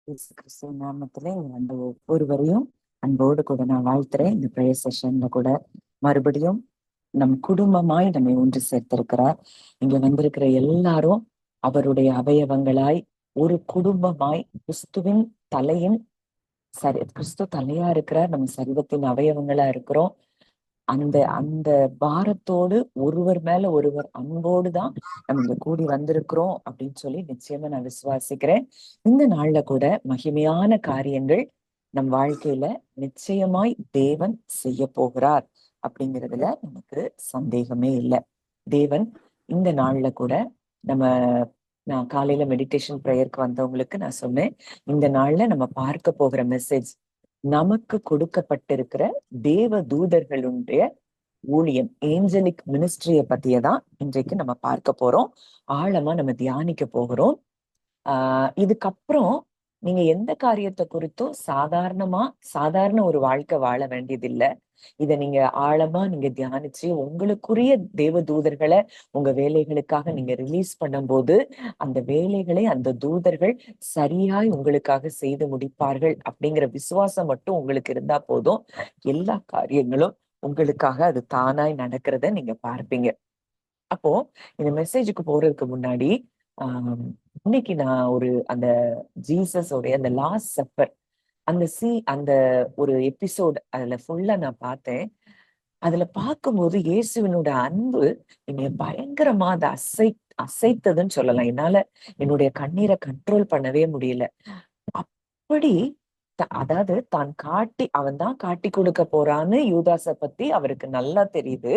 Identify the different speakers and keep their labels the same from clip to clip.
Speaker 1: இயேசு கிறிஸ்துவ நாமத்துல இங்க வந்து ஒவ்வொருவரையும் அன்போடு கூட நான் வாழ்த்துறேன். இந்த ப்ரேயர் செஷன்ல கூட மறுபடியும் நம் குடும்பமாய் நம்மை ஒன்று சேர்த்திருக்கிறார். இங்க வந்திருக்கிற எல்லாரும் அவருடைய அவயவங்களாய் ஒரு குடும்பமாய் கிறிஸ்துவின் தலையின் கிறிஸ்து தலையா இருக்கிறார். நம்ம சரீரத்தின் அவயவங்களா இருக்கிறோம். அந்த அந்த பாரத்தோடு ஒருவர் மேல ஒருவர் அன்போடுதான் நம்ம இங்க கூடி வந்திருக்கிறோம் அப்படின்னு சொல்லி நிச்சயமா நான் விசுவாசிக்கிறேன். இந்த நாள்ல கூட மகிமையான காரியங்கள் நம் வாழ்க்கையில நிச்சயமாய் தேவன் செய்ய போகிறார் அப்படிங்கிறதுல நமக்கு சந்தேகமே இல்லை. தேவன் இந்த நாள்ல கூட நம்ம நான் காலையில மெடிடேஷன் ப்ரேயருக்கு வந்தவங்களுக்கு நான் சொன்னேன், இந்த நாள்ல நம்ம பார்க்க போகிற மெசேஜ் நமக்கு கொடுக்கப்பட்டிருக்கிற தேவ தூதர்களுடைய ஊழியம், ஏஞ்சலிக் மினிஸ்ட்ரிய பத்தியதான் இன்றைக்கு நம்ம பார்க்க போறோம். ஆழமா நம்ம தியானிக்க போகிறோம். இதுக்கப்புறம் நீங்க எந்த காரியத்தை குறித்தும் சாதாரண ஒரு வாழ்க்கை வாழ வேண்டியதில்லை. இதை நீங்க ஆழமா நீங்க தியானிச்சு உங்களுக்குரிய தேவ தூதர்களை உங்க வேலைகளுக்காக நீங்க ரிலீஸ் பண்ணும்போது அந்த வேலைகளை அந்த தூதர்கள் சரியாய் உங்களுக்காக செய்து முடிப்பார்கள் அப்படிங்கிற விசுவாசம் மட்டும் உங்களுக்கு இருந்தா போதும். எல்லா காரியங்களும் உங்களுக்காக அது தானாய் நடக்கிறத நீங்க பார்ப்பீங்க. அப்போ இந்த மெசேஜுக்கு போறதுக்கு முன்னாடி ஆஹ் இன்னைக்கு நான் அந்த ஜீசஸோடைய அந்த லாஸ்ட் சப்பர் அந்த ஒரு எபிசோட் அதுல ஃபுல்லா நான் பார்த்தேன். அதுல பார்க்கும்போது இயேசுவினோட அன்பு என்னைய பயங்கரமா அதை அசைத்ததுன்னு சொல்லலாம். என்னால என்னுடைய கண்ணீரை கண்ட்ரோல் பண்ணவே முடியல. அப்படி அதாவது அவன் தான் காட்டி கொடுக்க போறான்னு யூதாசை பத்தி அவருக்கு நல்லா தெரியுது.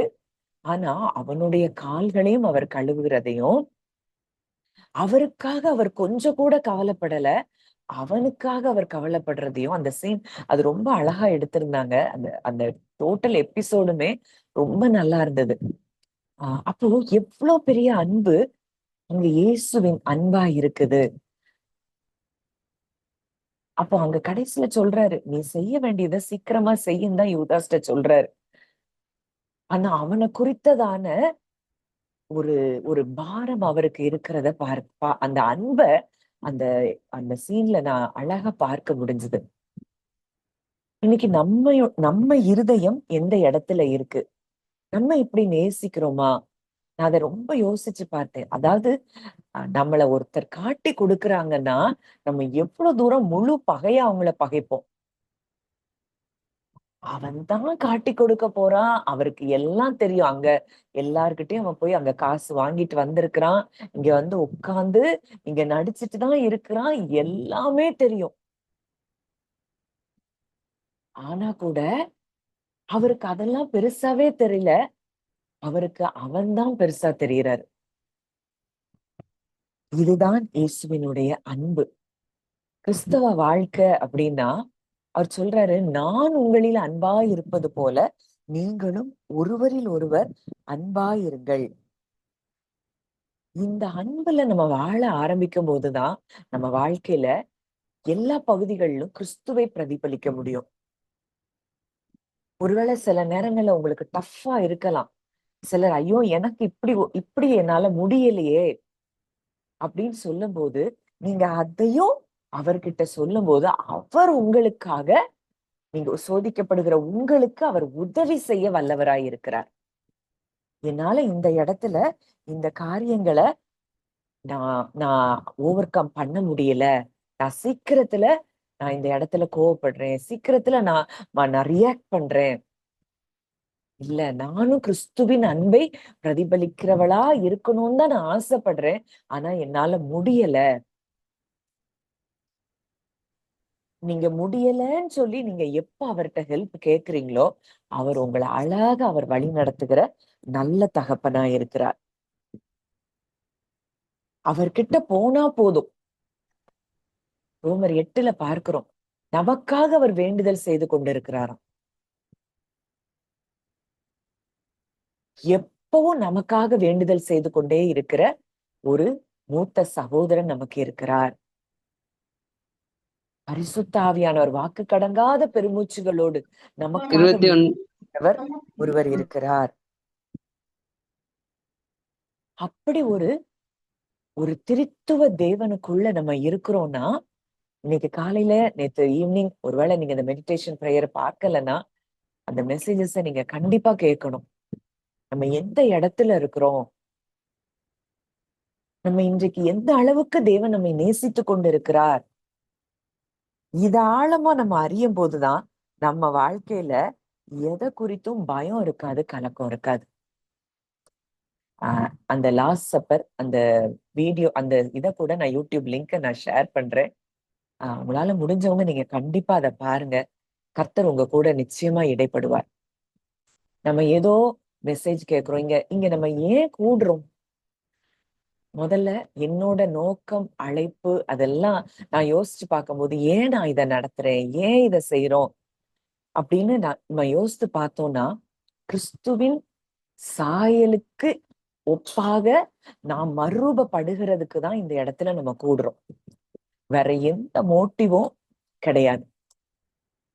Speaker 1: ஆனா அவனுடைய கால்களையும் அவர் கழுவுகிறதையும், அவருக்காக அவர் கொஞ்சம் கூட கவலைப்படல, அவனுக்காக அவர் கவலைப்படுறதையும் அந்த சீன் அது ரொம்ப அழகா எடுத்திருந்தாங்க. அந்த அந்த டோட்டல் எபிசோடுமே ரொம்ப நல்லா இருந்தது. அப்போ எவ்வளவு பெரிய அன்பு அங்க இயேசுவின் அன்பா இருக்குது. அப்போ அங்க கடைசியில சொல்றாரு, நீ செய்ய வேண்டியதை சீக்கிரமா செய்யும் தான் யூதாஸ்ட சொல்றாரு. ஆனா அவனை குறித்ததான ஒரு ஒரு பாரம் அவருக்கு இருக்கிறத அந்த அன்ப அந்த அந்த சீன்ல நான் அழகா பார்க்க முடிஞ்சது. இன்னைக்கு நம்ம இருதயம் எந்த இடத்துல இருக்கு? நம்ம இப்படி நேசிக்கிறோமா? நான் அதை ரொம்ப யோசிச்சு பார்த்தேன். அதாவது நம்மள ஒருத்தர் காட்டி கொடுக்குறாங்கன்னா நம்ம எவ்வளவு தூரம் முழு பகையா அவங்கள பகைப்போம். அவன் தான் காட்டி கொடுக்க போறான், அவருக்கு எல்லாம் தெரியும். அங்க எல்லார்கிட்டயும் அவன் போய் அங்க காசு வாங்கிட்டு வந்திருக்கிறான், இங்க வந்து உட்கார்ந்து இங்க நடிச்சிட்டு தான் இருக்கிறான், எல்லாமே தெரியும். ஆனா கூட அவருக்கு அதெல்லாம் பெருசாவே தெரியல. அவருக்கு அவன்தான் பெருசா தெரிகிறாரு. இதுதான் இயேசுவினுடைய அன்பு. கிறிஸ்தவ வாழ்க்கை அப்படின்னா அவர் சொல்றாரு, நான் உங்களில் அன்பாய் இருப்பது போல நீங்களும் ஒருவரில் ஒருவர் அன்பாயிருங்கள். இந்த அன்புல நம்ம வாழ ஆரம்பிக்கும் போதுதான் நம்ம வாழ்க்கையில எல்லா பகுதிகளிலும் கிறிஸ்துவை பிரதிபலிக்க முடியும். ஒருவேளை சில நேரங்கள்ல உங்களுக்கு டஃப்பா இருக்கலாம். சிலர் ஐயோ எனக்கு இப்படி என்னால முடியலையே அப்படின்னு சொல்லும் போது நீங்க அதையும் அவர்கிட்ட சொல்லும் போது அவர் உங்களுக்காக, நீங்க சோதிக்கப்படுகிற உங்களுக்கு அவர் உதவி செய்ய வல்லவராய் இருக்கிறார். என்னால இந்த இடத்துல இந்த காரியங்களை நான் நான் ஓவர் கம் பண்ண முடியல, நான் சீக்கிரத்துல நான் இந்த இடத்துல கோவப்படுறேன், சீக்கிரத்துல நான் ரியாக்ட் பண்றேன். இல்ல, நானும் கிறிஸ்துவின் அன்பை பிரதிபலிக்கிறவளா இருக்கணும்னு தான் நான் ஆசைப்படுறேன். ஆனா என்னால முடியல. நீங்க முடியலன்னு சொல்லி நீங்க எப்ப அவர்கிட்ட ஹெல்ப் கேக்குறீங்களோ அவர் உங்களை அழகா அவர் வழி நடத்துகிற நல்ல தகப்பனா இருக்கிறார். அவர்கிட்ட போனா போதும். ரோமர் 8 பார்க்கிறோம், நமக்காக அவர் வேண்டுதல் செய்து கொண்டிருக்கிறாராம். எப்பவும் நமக்காக வேண்டுதல் செய்து கொண்டே இருக்கிற ஒரு மூத்த சகோதரன் நமக்கு இருக்கிறார். பரிசுத்த ஆவியானவர் வாக்கு கடங்காத பெருமூச்சுகளோடு நமக்காக
Speaker 2: 21
Speaker 1: ஒருவர் இருக்கிறார். அப்படி ஒரு ஒரு திருத்துவ தேவனுக்குள்ள நம்ம இருக்கிறோம்னா இன்னைக்கு காலையில நேத்து ஈவினிங் ஒருவேளை நீங்க இந்த மெடிடேஷன் ப்ரேயரை பார்க்கலன்னா அந்த மெசேஜஸ நீங்க கண்டிப்பா கேட்கணும். நம்ம எந்த இடத்துல இருக்கிறோம், நம்ம இன்றைக்கு எந்த அளவுக்கு தேவன் நம்மை நேசித்து கொண்டு இருக்கிறார், இத ஆழமா நம்ம அறியும் போதுதான் நம்ம வாழ்க்கையில எதை குறித்தும் பயம் இருக்காது, கலக்கம் இருக்காது. அந்த லாஸ்ட் சப்பர் அந்த வீடியோ அந்த இதை கூட நான் யூடியூப் லிங்கை நான் ஷேர் பண்றேன். உங்களால முடிஞ்சவங்க நீங்க கண்டிப்பா அதை பாருங்க. கர்த்தர் உங்க கூட நிச்சயமா இடைப்படுவார். நம்ம ஏதோ மெசேஜ் கேட்கிறோம். இங்க இங்க நம்ம ஏன் கூடுறோம்? முதல்ல என்னோட நோக்கம், அழைப்பு அதெல்லாம் நான் யோசிச்சு பார்க்கும்போது ஏன் நான் இதை நடத்துறேன், ஏன் இதை செய்யறோம் அப்படின்னு நம்ம யோசித்து பார்த்தோம்னா, கிறிஸ்துவின் சாயலுக்கு ஒப்பாக நாம் மறுரூபப்படுகிறதுக்கு தான் இந்த இடத்துல நம்ம கூடுறோம். வேற எந்த மோட்டிவும் கிடையாது.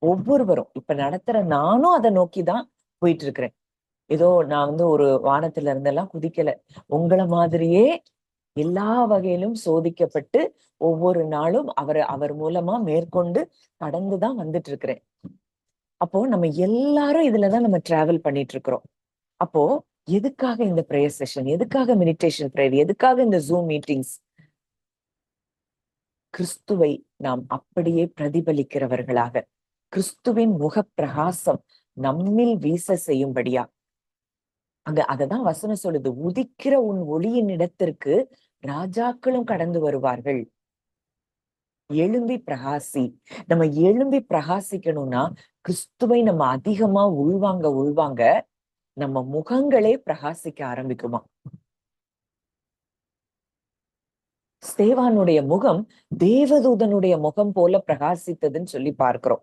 Speaker 1: ஒவ்வொருவரும் இப்ப நடத்துற நானும் அதை நோக்கிதான் போயிட்டு இருக்கிறேன். ஏதோ நான் ஒரு வானத்துல இருந்தெல்லாம் குதிக்கல. உங்களை மாதிரியே எல்லா வகையிலும் சோதிக்கப்பட்டு ஒவ்வொரு நாளும் அவர் மூலமா மேற்கொண்டு கடந்துதான் வந்துட்டு இருக்கிறேன். அப்போ நம்ம எல்லாரும் இதுலதான் நம்ம டிராவல் பண்ணிட்டு இருக்கிறோம். அப்போ எதுக்காக இந்த பிரேயர் செஷன், எதுக்காக மெடிடேஷன் பிரேயர், எதுக்காக இந்த ஜூம் மீட்டிங்ஸ்? கிறிஸ்துவை நாம் அப்படியே பிரதிபலிக்கிறவர்களாக, கிறிஸ்துவின் முக பிரகாசம் நம்மில் வீச செய்யும்படியா. அததான் வசனம் சொல்லுது, உதிக்கிற உன் ஒளியின் இடத்திற்கு ராஜாக்களும் கடந்து வருவார்கள். எழும்பி பிரகாசி. நம்ம எழும்பி பிரகாசிக்கணும்னா கிறிஸ்துவை நம்ம அதிகமா உள்வாங்க நம்ம முகங்களே பிரகாசிக்க ஆரம்பிக்குமா. ஸ்தேவானுடைய முகம் தேவதூதனுடைய முகம் போல பிரகாசித்ததுன்னு சொல்லி பார்க்கிறோம்.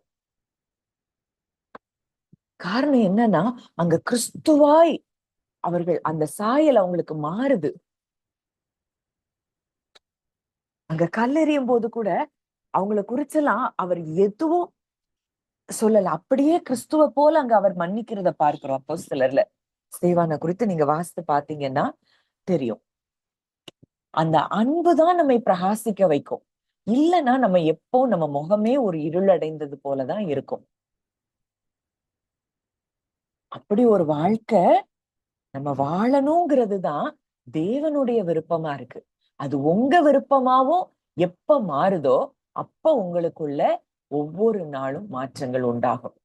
Speaker 1: காரணம் என்னன்னா, அங்க கிறிஸ்துவாய் அவர்கள் அந்த சாயல் அவங்களுக்கு மாறுது. அங்க கல்லெறியும் போது கூட அவங்கள குறிச்செல்லாம் அவர் எதுவும் சொல்லல. அப்படியே கிறிஸ்துவ போல அங்க அவர் மன்னிக்கிறத பார்க்கிறோம் அப்போஸ்தலர்ல. ஸ்தேவானை குறித்து நீங்க வாசித்து பாத்தீங்கன்னா தெரியும். அந்த அன்புதான் நம்மை பிரகாசிக்க வைக்கும். இல்லைன்னா நம்ம எப்போ நம்ம முகமே ஒரு இருளடைந்தது போலதான் இருக்கும். அப்படி ஒரு வாழ்க்கை நம்ம வாழணுங்கிறது தான் தேவனுடைய விருப்பமா இருக்கு. அது உங்க விருப்பமாவும் எப்ப மாறுதோ அப்ப உங்களுக்குள்ள ஒவ்வொரு நாளும் மாற்றங்கள் உண்டாகும்.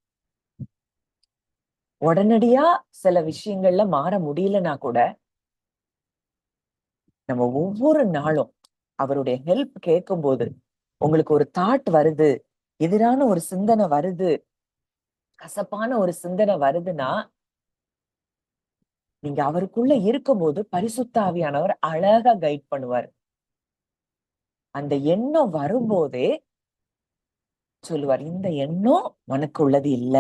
Speaker 1: உடனடியா சில விஷயங்கள்ல மாற முடியலன்னா கூட நம்ம ஒவ்வொரு நாளும் அவருடைய ஹெல்ப் கேட்கும் போது உங்களுக்கு ஒரு தாட் வருது, எதிரான ஒரு சிந்தனை வருது, கசப்பான ஒரு சிந்தனை வருதுன்னா நீங்க அவருக்குள்ள இருக்கும்போது பரிசுத்த ஆவியானவர் அழகா கைட் பண்ணுவார். அந்த எண்ணம் வரும்போதே சொல்லுவார், இந்த எண்ணம் உனக்கு உள்ளது இல்ல,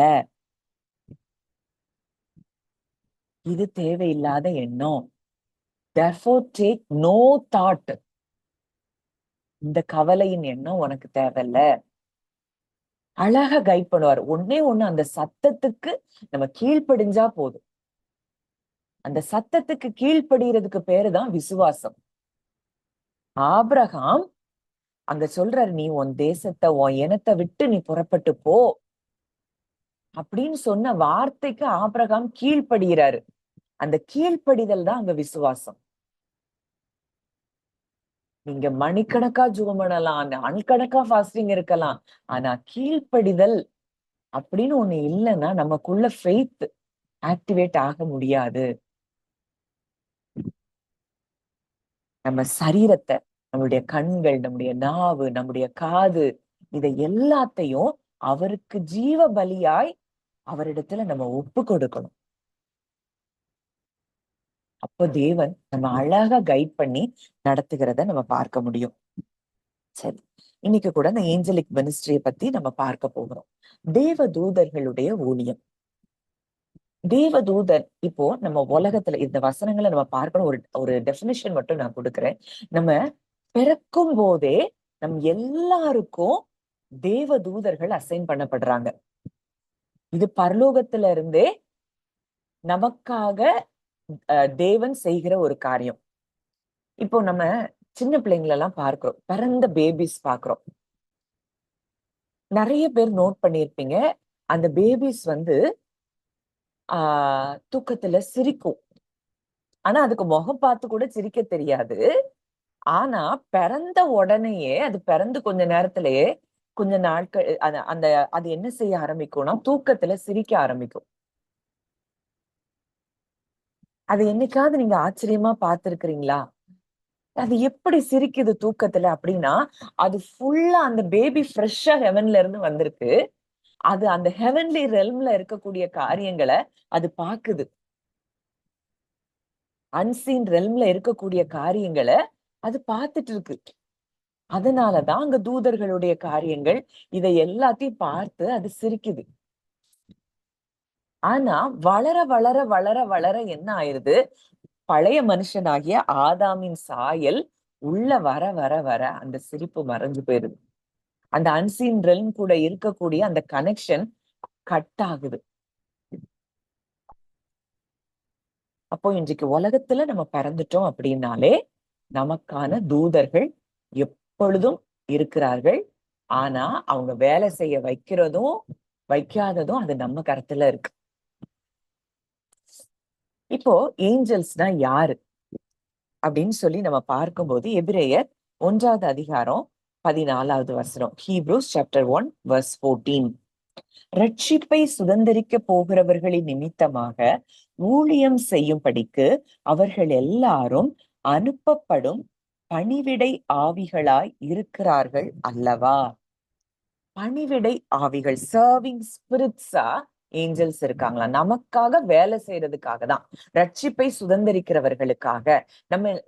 Speaker 1: இது தேவையில்லாத எண்ணம். therefore take no thought. இந்த கவலையின் எண்ணம் உனக்கு தேவையில்ல. அழகா கைட் பண்ணுவார். ஒண்ணே ஒண்ணு, அந்த சத்தத்துக்கு நம்ம கீழ்ப்படிஞ்சா போதும். அந்த சத்தத்துக்கு கீழ்ப்படிறதுக்கு பேருதான் விசுவாசம். ஆபிரகாம் அங்க சொல்றாரு, நீ உன் தேசத்தை உன் இனத்தை விட்டு நீ புறப்பட்டு போ அப்படின்னு சொன்ன வார்த்தைக்கு ஆபிரகாம் கீழ்ப்படுகிறாரு. அந்த கீழ்ப்படிதல் தான் அங்க விசுவாசம். நீங்க மணிக்கணக்கா ஜெபம் பண்ணலாம், நாட்கணக்கா ஃபாஸ்டிங் இருக்கலாம், ஆனா கீழ்ப்படிதல் அப்படின்னு ஒண்ணு இல்லைன்னா நமக்குள்ள ஃபெய்த் ஆக்டிவேட் ஆக முடியாது. நம்ம சரீரத்தை, நம்மளுடைய கண்கள், நம்முடைய நாவு, நம்முடைய காது, இதை எல்லாத்தையும் அவருக்கு ஜீவ பலியாய் அவரிடத்துல நம்ம ஒப்பு கொடுக்கணும். அப்போ தேவன் நம்ம அழகா கைட் பண்ணி நடத்துகிறத நம்ம பார்க்க முடியும். சரி, இன்னைக்கு கூட இந்த ஏஞ்சலிக் மினிஸ்ட்ரியை பத்தி நம்ம பார்க்க போகிறோம். தேவ தூதர்களுடைய ஊழியம். தேவதூதன், இப்போ நம்ம உலகத்துல இந்த வசனங்களை நம்ம பார்க்கணும். ஒரு ஒரு டெபினிஷன் மட்டும் நான் கொடுக்குறேன். நம்ம பிறக்கும் போதே நம் எல்லாருக்கும் தேவதூதர்கள் அசைன் பண்ணப்படுறாங்க. இது பரலோகத்துல இருந்தே நமக்காக தேவன் செய்கிற ஒரு காரியம். இப்போ நம்ம சின்ன பிள்ளைங்களெல்லாம் பார்க்கிறோம், பிறந்த பேபிஸ் பார்க்கிறோம். நிறைய பேர் நோட் பண்ணியிருப்பீங்க, அந்த பேபிஸ் வந்து தூக்கத்துல சிரிக்கும். ஆனா அதுக்கு முகம் பார்த்து கூட சிரிக்க தெரியாது. ஆனா பிறந்த உடனேயே, அது பிறந்து கொஞ்ச நேரத்திலேயே, கொஞ்ச நாட்கள் அந்த அது என்ன செய்ய ஆரம்பிக்கும்னா, தூக்கத்துல சிரிக்க ஆரம்பிக்கும். அது என்னைக்காவது நீங்க ஆச்சரியமா பார்த்திருக்கிறீங்களா? அது எப்படி சிரிக்குது தூக்கத்துல அப்படின்னா, அது ஃபுல்லா அந்த பேபி ஃப்ரெஷ்ஷா ஹெவன்ல இருந்து வந்திருக்கு. அது அந்த ஹெவன்லி ரெல்ம்ல இருக்கக்கூடிய காரியங்களை அது பாக்குது. அன்சீன் ரெல்ம்ல இருக்கக்கூடிய காரியங்களை அது பார்த்துட்டு இருக்கு. அதனாலதான் அங்க தூதர்களுடைய காரியங்கள், இதை எல்லாத்தையும் பார்த்து அது சிரிக்குது. ஆனா வளர வளர வளர வளர என்ன ஆயிருது, பழைய மனுஷனாகிய ஆதாமின் சாயல் உள்ள வர வர வர அந்த சிரிப்பு மறைஞ்சு போயிருது. அந்த அன்சீன் ரெல்ம் கூட இருக்கக்கூடிய அந்த கனெக்ஷன் கட் ஆகுது. அப்போ இன்றைக்கு உலகத்துல நம்ம பிறந்துட்டோம் அப்படின்னாலே, நமக்கான தூதர்கள் எப்பொழுதும் இருக்கிறார்கள். ஆனா அவங்க வேலை செய்ய வைக்கிறதும் வைக்காததும் அது நம்ம கருத்துல இருக்கு. இப்போ ஏஞ்சல்ஸ்னா யாரு அப்படின்னு சொல்லி நம்ம பார்க்கும்போது, எபிரேயர் 1வது அதிகாரம் 14வது வசனம், ஹீப்ரூஸ் சாப்டர் 1 verse 14. ரட்சிப்பை சுதந்திரிக்க போகிறவர்களின் நிமித்தமாக ஊழியம் செய்யும்படிக்கு அவர்கள் எல்லாரும் அனுப்பப்படும் பணிவிடை ஆவிகளாய் இருக்கிறார்கள் அல்லவா? பணிவிடை ஆவிகள், சர்விங் ஸ்பிரிட்ஸா ஏஞ்சல்ஸ் இருக்காங்களா? நமக்காக வேலை செய்யறதுக்காக தான், ரட்சிப்பை சுதந்திரிக்கிறவர்களுக்காக.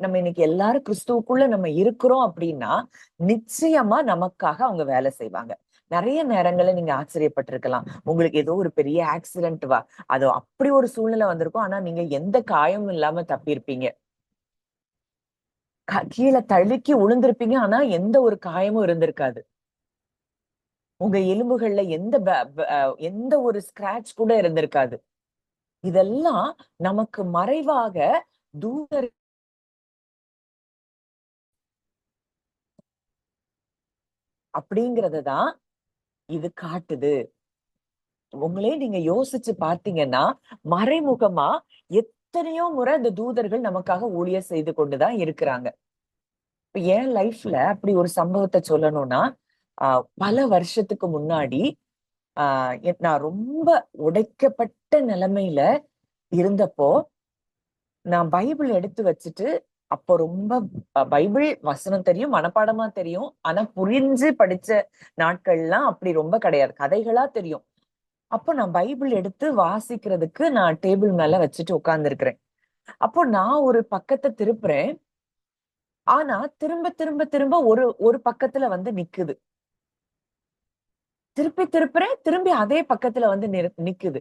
Speaker 1: நம்ம இன்னைக்கு எல்லாரும் கிறிஸ்துவுக்குள்ள நம்ம இருக்கிறோம் அப்படின்னா, நிச்சயமா நமக்காக அவங்க வேலை செய்வாங்க. நிறைய நேரங்கள்ல நீங்க ஆச்சரியப்பட்டிருக்கலாம், உங்களுக்கு ஏதோ ஒரு பெரிய ஆக்சிடென்ட் அது அப்படி ஒரு சூழ்நிலை வந்திருக்கும், ஆனா நீங்க எந்த காயமும் இல்லாம தப்பியிருப்பீங்க. கீழே தழுக்கி விழுந்திருப்பீங்க, ஆனா எந்த ஒரு காயமும் இருந்திருக்காது. உங்க எலும்புகள்ல எந்த ஒரு ஸ்கிராட்ச் கூட இருந்திருக்காது. இதெல்லாம் நமக்கு மறைவாக தூதர் அப்படிங்கறதான் இது காட்டுது. உங்களே நீங்க யோசிச்சு பார்த்தீங்கன்னா, மறைமுகமா எத்தனையோ முறை இந்த தூதர்கள் நமக்காக ஊழியம் செய்து கொண்டுதான் இருக்கிறாங்க. இப்ப என் லைஃப்ல அப்படி ஒரு சம்பவத்தை சொல்லணும்னா, பல வருஷத்துக்கு முன்னாடி நான் ரொம்ப உடைக்கப்பட்ட நிலைமையில இருந்தப்போ, நான் பைபிள் எடுத்து வச்சுட்டு, அப்போ ரொம்ப பைபிள் வசனம் தெரியும், மனப்பாடமா தெரியும். ஆனா புரிஞ்சு படிச்ச நாட்கள்லாம் அப்படி ரொம்ப கிடையாது. கதைகளா தெரியும். அப்போ நான் பைபிள் எடுத்து வாசிக்கிறதுக்கு நான் டேபிள் மேல வச்சுட்டு உட்கார்ந்து இருக்கிறேன். அப்போ நான் ஒரு பக்கத்தை திருப்புறேன். ஆனா திரும்ப திரும்ப திரும்ப ஒரு ஒரு பக்கத்துல வந்து நிக்குது. திருப்பி திருப்புறேன், திரும்பி அதே பக்கத்துல வந்து நிக்குது.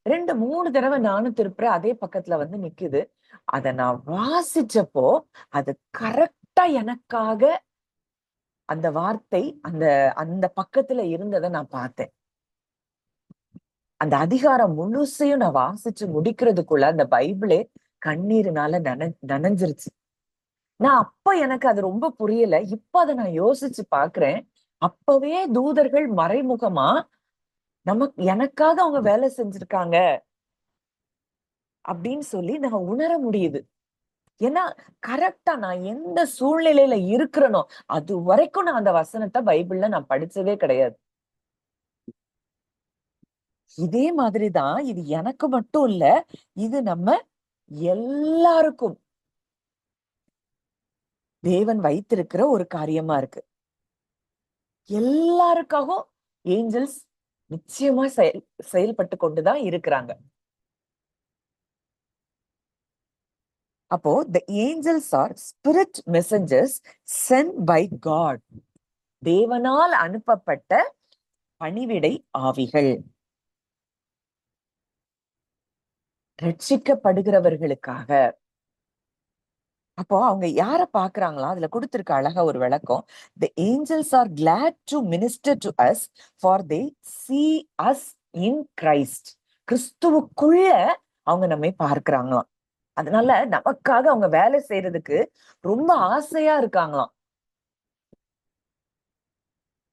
Speaker 1: 2, 3 தடவை நானும் திருப்புறேன், அதே பக்கத்துல வந்து நிக்குது. அத நான் வாசிச்சப்போ, அது கரெக்ட்டா எனக்காக அந்த வார்த்தை அந்த அந்த பக்கத்துல இருந்தத நான் பார்த்தேன். அந்த அதிகாரம் முழுசையும் நான் வாசிச்சு முடிக்கிறதுக்குள்ள அந்த பைபிளே கண்ணீரினால நனைஞ்சிருச்சு. நான் அப்ப எனக்கு அது ரொம்ப புரியல. இப்ப அத நான் யோசிச்சு பார்க்கிறேன். அப்பவே தூதர்கள் மறைமுகமா எனக்காக அவங்க வேலை செஞ்சிருக்காங்க அப்படின்னு சொல்லி நான் உணர முடியுது. ஏன்னா கரெக்ட்டா நான் எந்த சூழ்நிலையில இருக்கிறேனோ, அது வரைக்கும் நான் அந்த வசனத்த பைபிள்ல நான் படிச்சதே கிடையாது. இதே மாதிரிதான் இது எனக்கு மட்டும் இல்ல, இது நம்ம எல்லாருக்கும் தேவன் வைத்திருக்கிற ஒரு காரியமா இருக்கு. எல்லாருக்காகவும் ஏஞ்சல்ஸ் நிச்சயமா செயல்பட்டு கொண்டுதான் இருக்கிறாங்க. அப்போ the angels are spirit messengers sent by God. தேவனால் அனுப்பப்பட்ட பணிவிடை ஆவிகள். ரட்சிக்கப்படுகிறவர்களுக்காக. அப்போ அவங்க யார பாக்குறாங்களா? அதுல கொடுத்திருக்க அழகா ஒரு விளக்கம். The angels are glad to minister to us for they see us in Christ. கிறிஸ்துவுக்குள்ள அவங்க நம்மை பார்க்கிறாங்களாம். அதனால நமக்காக அவங்க வேலை செய்யறதுக்கு ரொம்ப ஆசையா இருக்காங்களாம்.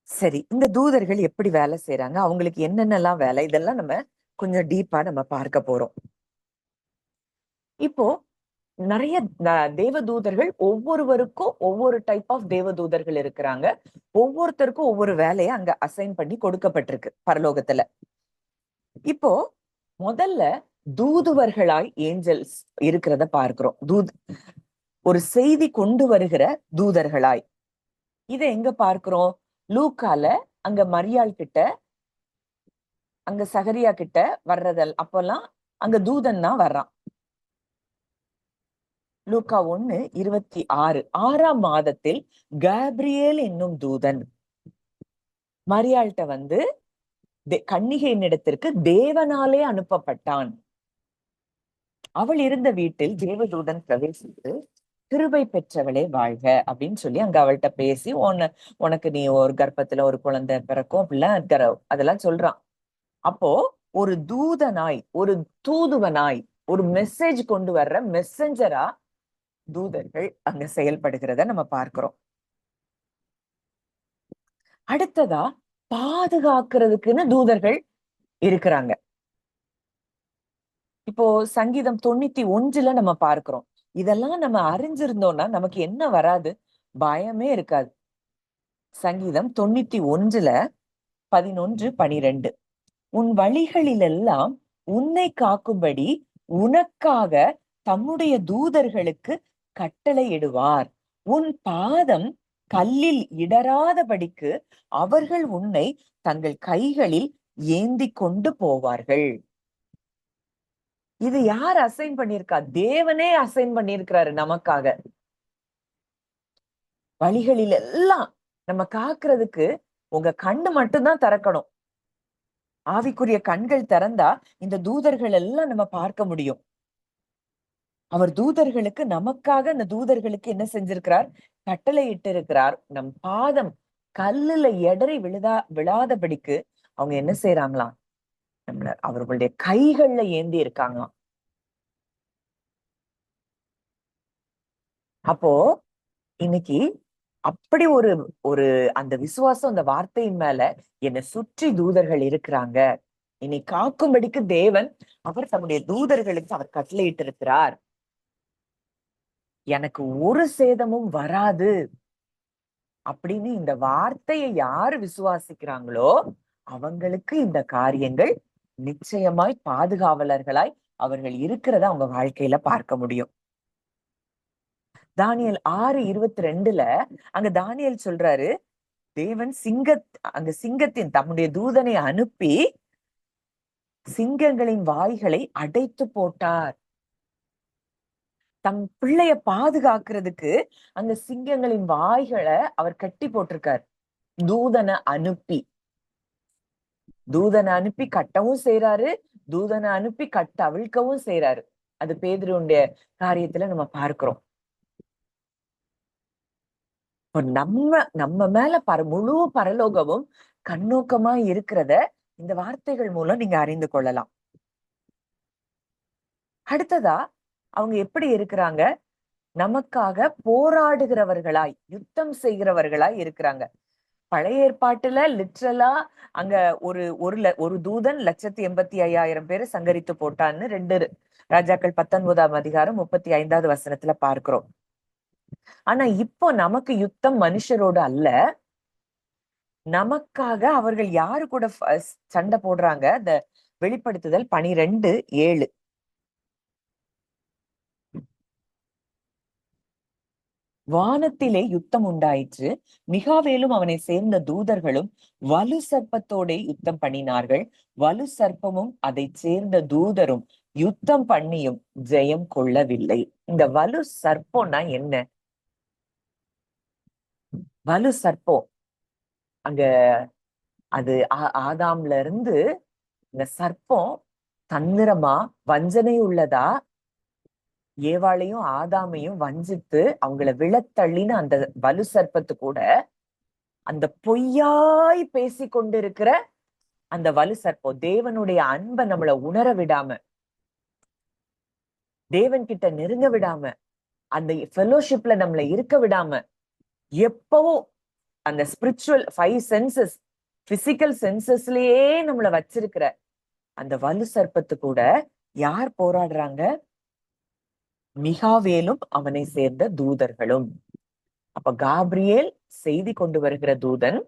Speaker 1: சரி, இந்த தூதர்கள் எப்படி வேலை செய்யறாங்க, அவங்களுக்கு என்னென்னலாம் வேலை, இதெல்லாம் நம்ம கொஞ்சம் டீப்பா நம்ம பார்க்க போறோம். இப்போ நிறைய தேவதூதர்கள், ஒவ்வொருவருக்கும் ஒவ்வொரு டைப் ஆஃப் தேவதூதர்கள் இருக்கிறாங்க. ஒவ்வொருத்தருக்கும் ஒவ்வொரு வேலையை அங்க அசைன் பண்ணி கொடுக்கப்பட்டிருக்கு பரலோகத்துல. இப்போ முதல்ல தூதுவர்களாய் ஏஞ்சல்ஸ் இருக்கிறத பார்க்கிறோம். ஒரு செய்தி கொண்டு வருகிற தூதர்களாய். இதை எங்க பார்க்கிறோம்? லூக்கால அங்க மரியாள் கிட்ட, அங்க சகரியா கிட்ட வர்றதல் அப்பெல்லாம் அங்க தூதன் தான் வர்றான். லூக்கா 1:26. 6ஆம் மாதத்தில் கேப்ரியேல் என்னும் தூதன் மரியாள்கிட்ட வந்து கன்னிகையின் இடத்திற்கு தேவனாலே அனுப்பப்பட்டான். அவள் இருந்த வீட்டில் தேவதூதன் பிரவேசித்து, கிருபை பெற்றவளே வாழ்க அப்படின்னு சொல்லி அங்க அவள்கிட்ட பேசி, உனக்கு நீ ஒரு கர்ப்பத்துல ஒரு குழந்தை பிறக்கும் அப்படிலாம் அதெல்லாம் சொல்றான். அப்போ ஒரு தூதனாய், ஒரு தூதுவனாய், ஒரு மெசேஜ் கொண்டு வர்ற மெசஞ்சரா தூதர்கள் அங்க செயல்படுகிறத நம்ம பார்க்கிறோம். அடுத்ததா பாதுகாக்கிறதுக்குன்னு தூதர்கள் இருக்கிறாங்க. இப்போ சங்கீதம் 91 நம்ம பார்க்கிறோம். இதெல்லாம் நம்ம அறிஞ்சிருந்தோம்னா நமக்கு என்ன வராது? பயமே இருக்காது. சங்கீதம் 91:11-12. உன் வழிகளிலெல்லாம் உன்னை காக்கும்படி உனக்காக தம்முடைய தூதர்களுக்கு கட்டளையிடுவார். உன் பாதம் கல்லில் இடராதபடிக்கு அவர்கள் உன்னை தங்கள் கைகளில் ஏந்தி கொண்டு போவார்கள். இது யார் அசைன் பண்ணிருக்கா? தேவனே அசைன் பண்ணிருக்கிறாரு நமக்காக. வழிகளில் எல்லாம் நம்ம காக்குறதுக்கு உங்க கண்ணு மட்டும்தான் திறக்கணும். ஆவிக்குரிய கண்கள் திறந்தா இந்த தூதர்கள் எல்லாம் நம்ம பார்க்க முடியும். அவர் தூதர்களுக்கு, நமக்காக அந்த தூதர்களுக்கு என்ன செஞ்சிருக்கிறார்? கட்டளை இட்டு இருக்கிறார். நம் பாதம் கல்லுல எடறி விழாதபடிக்கு அவங்க என்ன செய்யறாங்களாம்? நம்மள அவர்களுடைய கைகள்ல ஏந்தி இருக்காங்களாம். அப்போ இன்னைக்கு அப்படி ஒரு ஒரு அந்த விசுவாசம், அந்த வார்த்தையின் மேல என்னை சுற்றி தூதர்கள் இருக்கிறாங்க. என்னை காக்கும்படிக்கு தேவன் அவர் தம்முடைய தூதர்களுக்கு அவர் கட்டளையிட்டு இருக்கிறார். எனக்கு ஒரு சேதமும் வராது அப்படின்னு இந்த வார்த்தையை யாரு விசுவாசிக்கிறாங்களோ அவங்களுக்கு இந்த காரியங்கள் நிச்சயமாய் பாதுகாவலர்களாய் அவர்கள் இருக்கிறத அவங்க வாழ்க்கையில பார்க்க முடியும். தானியேல் 6:22 அங்க தானியேல் சொல்றாரு, தேவன் அங்க சிங்கத்தின் தம்முடைய தூதனை அனுப்பி சிங்கங்களின் வாய்களை அடைத்து போட்டார். தம் பிள்ளைய பாதுகாக்கிறதுக்கு அந்த சிங்கங்களின் வாய்களை அவர் கட்டி போட்டிருக்கார். தூதனை அனுப்பி கட்டவும் செய்யறாரு, தூதனை அனுப்பி கட்ட அவிழ்க்கவும் செய்யறாரு. அது பேதுருவுடைய காரியத்துல நம்ம பார்க்கிறோம். நம்ம மேல முழு பரலோகமும் கண்ணோக்கமா இருக்கிறத இந்த வார்த்தைகள் மூலம் நீங்க அறிந்து கொள்ளலாம். அடுத்ததா அவங்க எப்படி இருக்கிறாங்க? நமக்காக போராடுகிறவர்களாய், யுத்தம் செய்கிறவர்களாய் இருக்கிறாங்க. பழைய ஏற்பாட்டுல லிட்ரலா அங்க ஒரு தூதன் 185,000 பேரை சங்கரித்து போட்டான்னு 2 ராஜாக்கள் 19ஆம் அதிகாரம் 35வது வசனத்துல பார்க்கிறோம். ஆனா இப்போ நமக்கு யுத்தம் மனுஷரோடு அல்ல, நமக்காக அவர்கள் யாரு கூட சண்டை போடுறாங்க? அந்த வெளிப்படுத்துதல் 12:7. வானத்திலே யுத்தம் உண்டாயிற்று, மிகாவேலும் அவனை சேர்ந்த தூதர்களும் வலு சர்ப்பத்தோட யுத்தம் பண்ணினார்கள். வலு சர்ப்பமும் அதை சேர்ந்த தூதரும் யுத்தம் பண்ணியும் ஜெயம் கொள்ளவில்லை. இந்த வலு சர்ப்பம்னா என்ன? வலு சர்ப்பம் அங்க அது ஆதாம்ல இருந்து இந்த சர்ப்பம் தந்திரமா வஞ்சனை உள்ளதா ஏவாளையும் ஆதாமையும் வஞ்சித்து அவங்கள விழத்தள்ளின அந்த வலு சர்ப்பத்து கூட அந்த பொய்யாய் பேசி கொண்டிருக்கிற அந்த வலு சர்ப்பம் தேவனுடைய அன்பை நம்மள உணர விடாம, தேவன் கிட்ட நெருங்க விடாம, அந்த ஃபெலோஷிப்ல நம்மள இருக்க விடாம, எப்பவும் அந்த ஸ்பிரிச்சுவல் 5 சென்சஸ், பிசிக்கல் சென்சஸ்லயே நம்மள வச்சிருக்கிற அந்த வலு சர்ப்பத்து கூட யார் போராடுறாங்க? மிகாவேலும் அவனை சேர்ந்த தூதர்களும். அப்ப காப்ரியேல் செய்தி கொண்டு வருகிற தூதன்,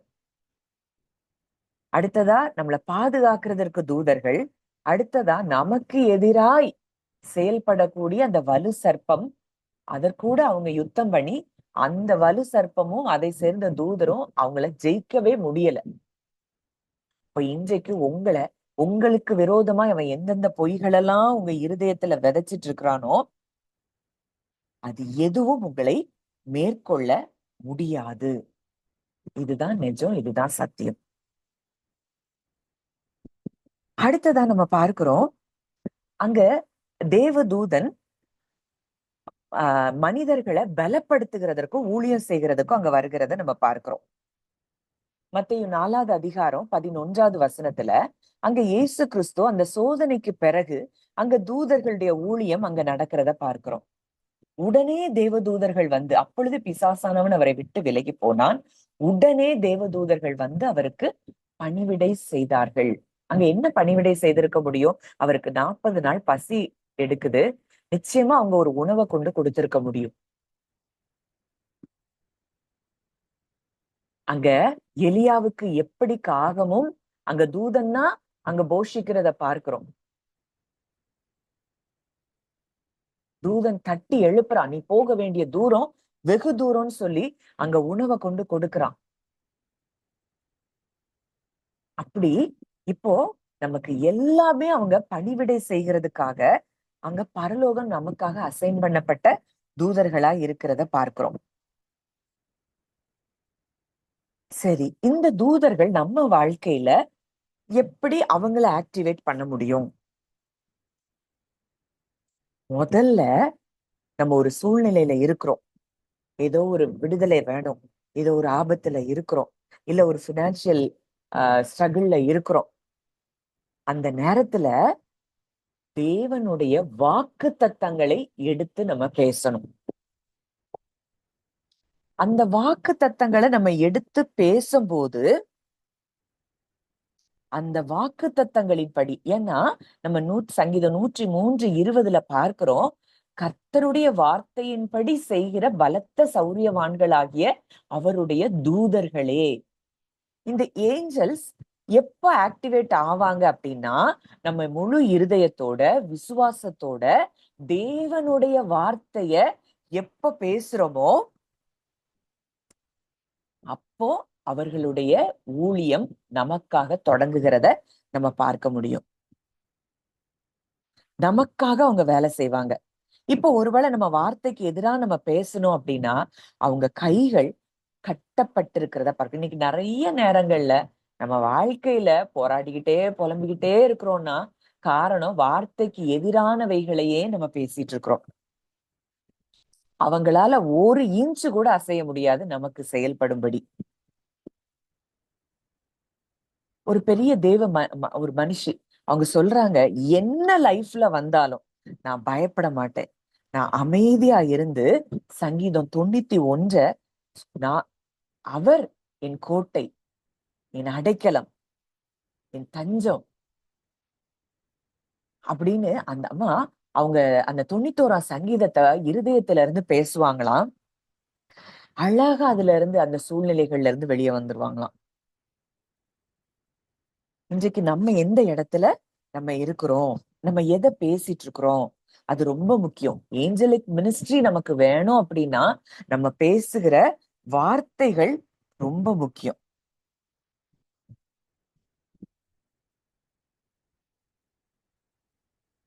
Speaker 1: அடுத்ததா நம்மளை பாதுகாக்கிறதற்கு தூதர்கள், அடுத்ததா நமக்கு எதிராய் செயல்படக்கூடிய அந்த வலு சர்ப்பம், அதற்கூட அவங்க யுத்தம் பண்ணி அந்த வலு சர்ப்பமும் அதை சேர்ந்த தூதரும் அவங்கள ஜெயிக்கவே முடியல. இப்ப இன்றைக்கு உங்களுக்கு விரோதமா அவன் எந்தெந்த பொய்களெல்லாம் உங்க இருதயத்துல விதைச்சிட்டு இருக்கிறானோ அது எதுவும் உங்களை மேற்கொள்ள முடியாது. இதுதான் நிஜம், இதுதான் சத்தியம். அடுத்ததா நம்ம பார்க்கிறோம், அங்க தேவதூதன் மனிதர்களை பலப்படுத்துகிறதற்கும் ஊழியம் செய்கிறதுக்கும் அங்க வருகிறத நம்ம பார்க்கிறோம். மத்தேயு 4வது அதிகாரம் 11வது வசனத்துல அங்க இயேசு கிறிஸ்து அந்த சோதனைக்கு பிறகு அங்க தூதர்களுடைய ஊழியம் அங்க நடக்கிறத பார்க்கிறோம். உடனே தேவதூதர்கள் வந்து, அப்பொழுது பிசாசானவன் அவரை விட்டு விலகி போனான். உடனே தேவதூதர்கள் வந்து அவருக்கு பணிவிடை செய்தார்கள். அங்க என்ன பணிவிடை செய்திருக்க முடியும்? அவருக்கு 40 நாள் பசி எடுக்குது. நிச்சயமா அவங்க ஒரு உணவை கொண்டு கொடுத்திருக்க முடியும். அங்க எலியாவுக்கு எப்படி காகமும் அங்க தூதன்னா அங்க போஷிக்கிறத பார்க்கிறோம். தூதன் தட்டி எழுப்புறான், நீ போக வேண்டிய தூரம் வெகு தூரம்னு சொல்லி அங்க உணவை கொண்டு கொடுக்கிறான். அப்படி இப்போ நமக்கு எல்லாமே அவங்க பணிவிடை செய்கிறதுக்காக அங்க பரலோகம் நமக்காக அசைன் பண்ணப்பட்ட தூதர்களா இருக்கிறத பார்க்கிறோம். சரி, இந்த தூதர்கள் நம்ம வாழ்க்கையில எப்படி அவங்கள ஆக்டிவேட் பண்ண முடியும்? முதல்ல நம்ம ஒரு சூழ்நிலையில இருக்கிறோம், ஏதோ ஒரு விடுதலை வேணும், ஏதோ ஒரு ஆபத்துல இருக்கிறோம், இல்ல ஒரு பினான்சியல் ஸ்ட்ரகிள்ல இருக்கிறோம். அந்த நேரத்துல தேவனுடைய வாக்கு தத்தங்களை எடுத்து நம்ம பேசணும். அந்த வாக்கு தத்தங்களை நம்ம எடுத்து பேசும்போது அந்த வாக்கு தத்தங்களின்படி, ஏன்னா நம்ம சங்கீதம் 103:20 பார்க்கிறோம், கர்த்தருடைய வார்த்தையின்படி செய்கிற பலத்த சௌரியவான்களாகிய அவருடைய தூதர்களே. இந்த ஏஞ்சல்ஸ் எப்ப ஆக்டிவேட் ஆவாங்க அப்படின்னா, நம்ம முழு இருதயத்தோட விசுவாசத்தோட தேவனுடைய வார்த்தைய எப்ப பேசுறோமோ அப்போ அவர்களுடைய ஊழியம் நமக்காக தொடங்குகிறத நம்ம பார்க்க முடியும். நமக்காக அவங்க வேலை செய்வாங்க. இப்போ ஒருவேளை நம்ம வார்த்தைக்கு எதிரா நம்ம பேசணும் அப்படின்னா அவங்க கைகள் கட்டப்பட்டிருக்கிறத பார்க்க. இன்னைக்கு நிறைய நேரங்கள்ல நம்ம வாழ்க்கையில போராடிக்கிட்டே புலம்பிக்கிட்டே இருக்கிறோம்னா காரணம் வார்த்தைக்கு எதிரானவைகளையே நம்ம பேசிட்டு இருக்கிறோம். அவங்களால ஒரு இன்ச்சு கூட அசைய முடியாது நமக்கு செயல்படும்படி. ஒரு பெரிய ஒரு மனுஷி அவங்க சொல்றாங்க, என்ன லைஃப்ல வந்தாலும் நான் பயப்பட மாட்டேன், நான் அமைதியா இருந்து சங்கீதம் 91 நான் அவர் என் கோட்டை, என் அடைக்கலம், என் தஞ்சம் அப்படின்னு அந்த அம்மா அவங்க அந்த 91ஆம் சங்கீதத்தை இருதயத்துல இருந்து பேசுவாங்களாம். அழகா அதுல இருந்து அந்த சூழ்நிலைகள்ல இருந்து வெளியே வந்துருவாங்களாம். இன்றைக்கு நம்ம எந்த இடத்துல நம்ம இருக்கிறோம், நம்ம எதை பேசிட்டு இருக்கிறோம், அது ரொம்ப முக்கியம். ஏஞ்சலிக் மினிஸ்ட்ரி நமக்கு வேணும் அப்படின்னா நம்ம பேசுகிற வார்த்தைகள் ரொம்ப முக்கியம்.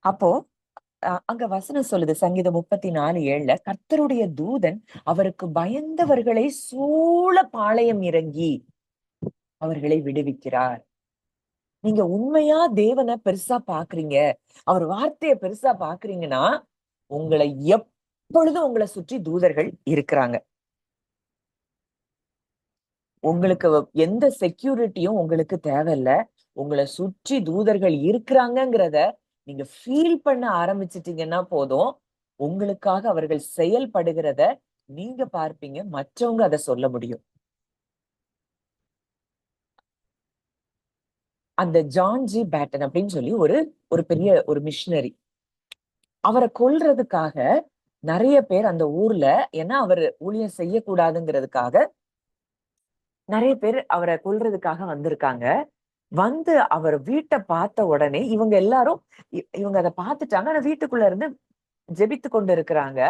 Speaker 1: அப்போ அங்க வசனம் சொல்லுது, சங்கீதம் 34:7 கர்த்தருடைய தூதன் அவருக்கு பயந்தவர்களை சூழ பாளையம் இறங்கி அவர்களை விடுவிக்கிறார். நீங்க உண்மையா தேவனை பெருசா பாக்குறீங்க, அவர் வார்த்தையை பெருசா பாக்குறீங்கன்னா உங்களை எப்பொழுதும் உங்களை சுற்றி தூதர்கள் இருக்கிறாங்க. உங்களுக்கு எந்த செக்யூரிட்டியும் உங்களுக்கு தேவையில்ல. உங்களை சுற்றி தூதர்கள் இருக்கிறாங்கிறத நீங்க ஃபீல் பண்ண ஆரம்பிச்சிட்டீங்கன்னா போதும், உங்களுக்காக அவர்கள் செயல்படுகிறத நீங்க பார்ப்பீங்க, மற்றவங்க அதை சொல்ல முடியும். அந்த ஜான் ஜி பேட்டன் அப்படின்னு சொல்லி ஒரு பெரிய ஒரு மிஷினரி, அவரை கொல்றதுக்காக நிறைய பேர் அந்த ஊர்ல, ஏன்னா அவர் ஊழியம் செய்யக்கூடாதுங்கிறதுக்காக நிறைய பேர் அவரை கொல்றதுக்காக வந்திருக்காங்க. வந்து அவர் வீட்டை பார்த்த உடனே இவங்க எல்லாரும் இவங்க அதை பார்த்துட்டாங்க. ஆனா வீட்டுக்குள்ள இருந்து ஜெபித்து கொண்டு இருக்கிறாங்க.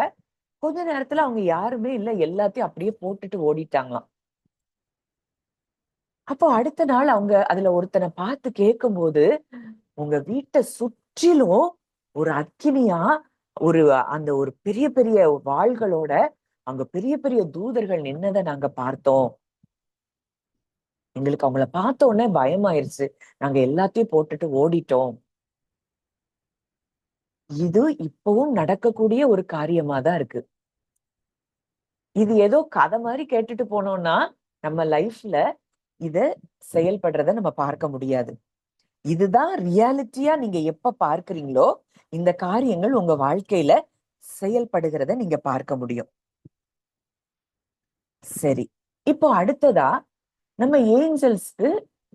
Speaker 1: கொஞ்ச நேரத்துல அவங்க யாருமே இல்ல, எல்லாத்தையும் அப்படியே போட்டுட்டு ஓடிட்டாங்களாம். அப்போ அடுத்த நாள் அவங்க அதுல ஒருத்தனை பார்த்து கேட்கும்போது, உங்க வீட்டை சுற்றிலும் ஒரு அக்கினியா, ஒரு அந்த ஒரு பெரிய பெரிய வாள்களோட அங்க பெரிய பெரிய தூதர்கள் நின்னதை நாங்க பார்த்தோம். எங்களுக்கு அவங்கள பார்த்த உடனே பயமாயிருச்சு. நாங்க எல்லாத்தையும் போட்டுட்டு ஓடிட்டோம். இது இப்பவும் நடக்கக்கூடிய ஒரு காரியமா தான் இருக்கு. இது ஏதோ கதை மாதிரி கேட்டுட்டு போனோம்னா நம்ம லைஃப்ல இத செயல்படுறத நம்ம பார்க்க முடியாது. இதுதான் ரியாலிட்டியா நீங்க எப்ப பார்க்கிறீங்களோ, இந்த காரியங்கள் உங்க வாழ்க்கையில செயல்படுகிறத நீங்க பார்க்க முடியும். சரி, இப்போ அடுத்ததா நம்ம ஏஞ்சல்ஸ்க்கு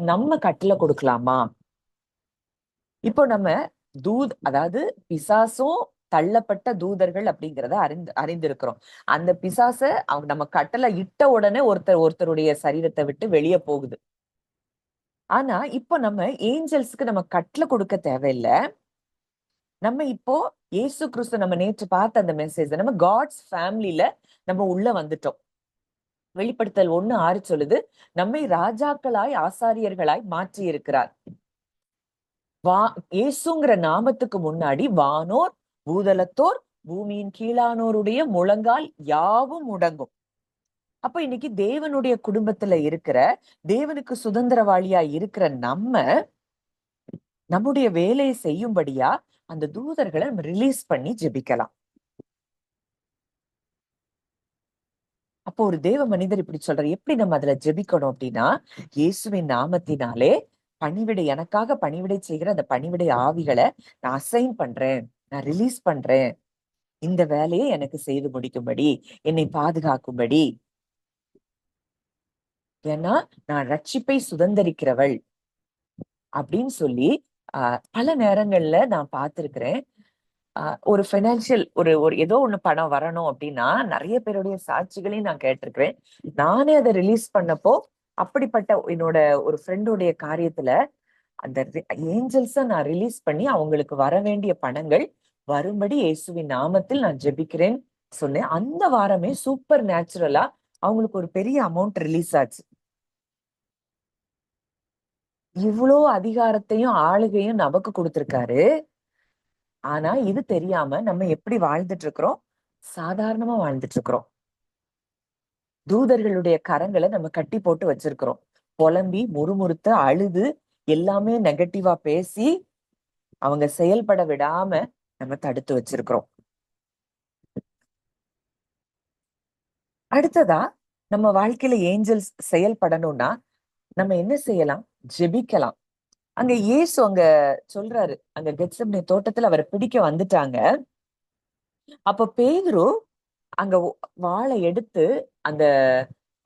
Speaker 1: நம்ம கட்டளை கொடுக்கலாமா? இப்போ நம்ம அதாவது பிசாசும் தள்ளப்பட்ட தூதர்கள் அப்படிங்கிறத அறிந்திருக்கிறோம். அந்த பிசாச அவங்க நம்ம கட்டளை இட்ட உடனே ஒருத்தருடைய சரீரத்தை விட்டு வெளியே போகுது. ஆனா இப்போ நம்ம ஏஞ்சல்ஸ்க்கு நம்ம கட்டளை கொடுக்க தேவையில்லை. நம்ம இப்போ இயேசு கிறிஸ்து, நம்ம நேற்று பார்த்த அந்த மெசேஜ், நம்ம காட்ஸ் ஃபேமிலில நம்ம உள்ள வந்துட்டோம். வெளிப்படுத்தல் 1:6 சொல்லுது, நம்மை ராஜாக்களாய் ஆசாரியர்களாய் மாற்றி இருக்கிறார். இயேசுங்கிற நாமத்துக்கு முன்னாடி வானோர், பூதலத்தோர், பூமியின் கீழானோருடைய முழங்கால் யாவும் முடங்கும். அப்ப இன்னைக்கு தேவனுடைய குடும்பத்துல இருக்கிற, தேவனுக்கு சுதந்திரவாளியா இருக்கிற நம்முடைய வேலையை செய்யும்படியா அந்த தூதர்களை நம்ம ரிலீஸ் பண்ணி ஜெபிக்கலாம். அப்போ ஒரு தேவ மனிதர் இப்படி சொல்றாரு, எப்படி நம்ம அதுல ஜெபிக்கணும் அப்படின்னா, இயேசுவின் நாமத்தினாலே பணிவிடை, எனக்காக பணிவிடை செய்கிற அந்த பணிவிடை ஆவிகளை நான் அசைன் பண்றேன், நான் ரிலீஸ் பண்றேன். இந்த வேலையை எனக்கு செய்து முடிக்கும்படி, என்னை பாதுகாக்கும்படி. ஏன்னா நான் ரட்சிப்பை சுதந்திரிக்கிறவள் அப்படின்னு சொல்லி பல நேரங்கள்ல நான் பார்த்திருக்கிறேன். ஒரு பைனான்சியல் ஒரு ஒரு ஏதோ ஒண்ணு பணம் வரணும் அப்படின்னா நிறைய பேருடைய சாட்சிகளையும் நான் கேட்டிருக்கிறேன். நானே அதை ரிலீஸ் பண்ணப்போ அப்படிப்பட்ட என்னோட ஒரு ஃப்ரெண்டுடைய காரியத்துல அந்த ஏஞ்சல்ஸ நான் ரிலீஸ் பண்ணி அவங்களுக்கு வர வேண்டிய பணங்கள் வரும்படி இயேசுவின் நாமத்தில் நான் ஜெபிக்கிறேன் சொன்னேன். அந்த வாரமே சூப்பர் நேச்சுரலா அவங்களுக்கு ஒரு பெரிய அமௌண்ட் ரிலீஸ் ஆச்சு. இவ்வளோ அதிகாரத்தையும் ஆளுகையும் நமக்கு கொடுத்திருக்காரு. ஆனா இது தெரியாம நம்ம எப்படி வாழ்ந்துட்டு இருக்கிறோம்? சாதாரணமா வாழ்ந்துட்டு இருக்கிறோம். தூதர்களுடைய கரங்களை நம்ம கட்டி போட்டு வச்சிருக்கிறோம். புலம்பி, முறுமுறுத்து, அழுது, எல்லாமே நெகட்டிவா பேசி அவங்க செயல்பட விடாம நம்ம தடுத்து வச்சிருக்கிறோம். அடுத்ததா நம்ம வாழ்க்கையில ஏஞ்சல்ஸ் செயல்படணும்னா நம்ம என்ன செய்யலாம்? ஜெபிக்கலாம். அங்க இயேசு அங்க சொல்றாரு, அங்க கெத்செமனே தோட்டத்துல அவரை பிடிக்க வந்துட்டாங்க. அப்ப பேதுரு அங்க வாளை எடுத்து அந்த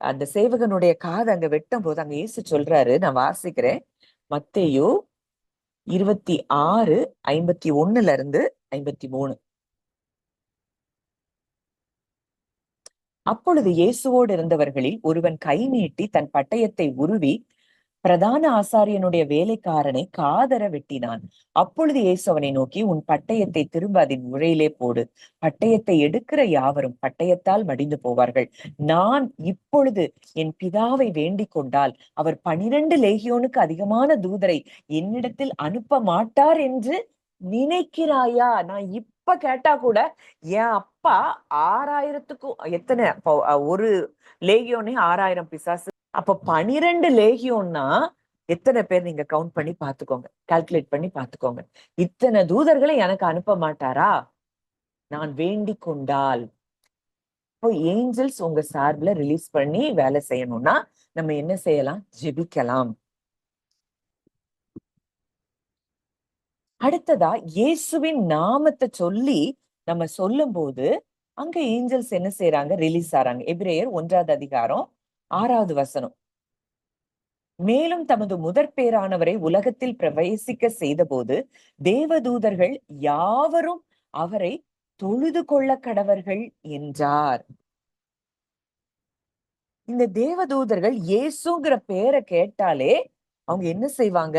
Speaker 1: அந்த சேவகனுடைய காதை அங்க வெட்டும் போது அங்க இயேசு சொல்றாரு, நான் வாசிக்கிறேன், மத்தேயு 26:51 53. அப்பொழுது இயேசுவோடு இருந்தவர்களில் ஒருவன் கை நீட்டி தன் பட்டயத்தை உருவி பிரதான ஆசாரியனுடைய வேலைக்காரனை காதர வெட்டினான். அப்பொழுது இயேசு அவனை நோக்கி, உன் பட்டயத்தை திரும்ப அதன் உரையிலே போடு. பட்டயத்தை எடுக்கிற யாவரும் பட்டயத்தால் மடிந்து போவார்கள். நான் இப்பொழுது என் பிதாவை வேண்டிக் கொண்டால் அவர் 12 லேகியோனுக்கு அதிகமான தூதரை என்னிடத்தில் அனுப்ப மாட்டார் என்று நினைக்கிறாயா? நான் இப்ப கேட்டா கூட என் அப்பா 6000க்கும் எத்தனை ஒரு லேகியோனே 6000 பிசாசு. அப்ப 12 லேகியோன்னா எத்தனை பேர் நீங்க கவுண்ட் பண்ணி பாத்துக்கோங்க, கால்குலேட் பண்ணி பாத்துக்கோங்க. இத்தனை தூதர்களை எனக்கு அனுப்ப மாட்டாரா நான் வேண்டிக் கொண்டால்? இப்போ ஏஞ்சல்ஸ் உங்க சார்பில் ரிலீஸ் பண்ணி வேலை செய்யணும்னா நம்ம என்ன செய்யலாம்? ஜெபிக்கலாம். அடுத்ததா இயேசுவின் நாமத்தை சொல்லி நம்ம சொல்லும் போது அங்க ஏஞ்சல்ஸ் என்ன செய்யறாங்க? ரிலீஸ் ஆறாங்க. எபிரேயர் 1வது அதிகாரம் 6வது வசனம். மேலும் தமது முதற் பேரானவரை உலகத்தில் பிரவேசிக்க செய்தபோது தேவதூதர்கள் யாவரும் அவரை தொழுது கொள்ள கடவர்கள் என்றார். இந்த தேவதூதர்கள் இயேசுங்கிற பேரை கேட்டாலே அவங்க என்ன செய்வாங்க?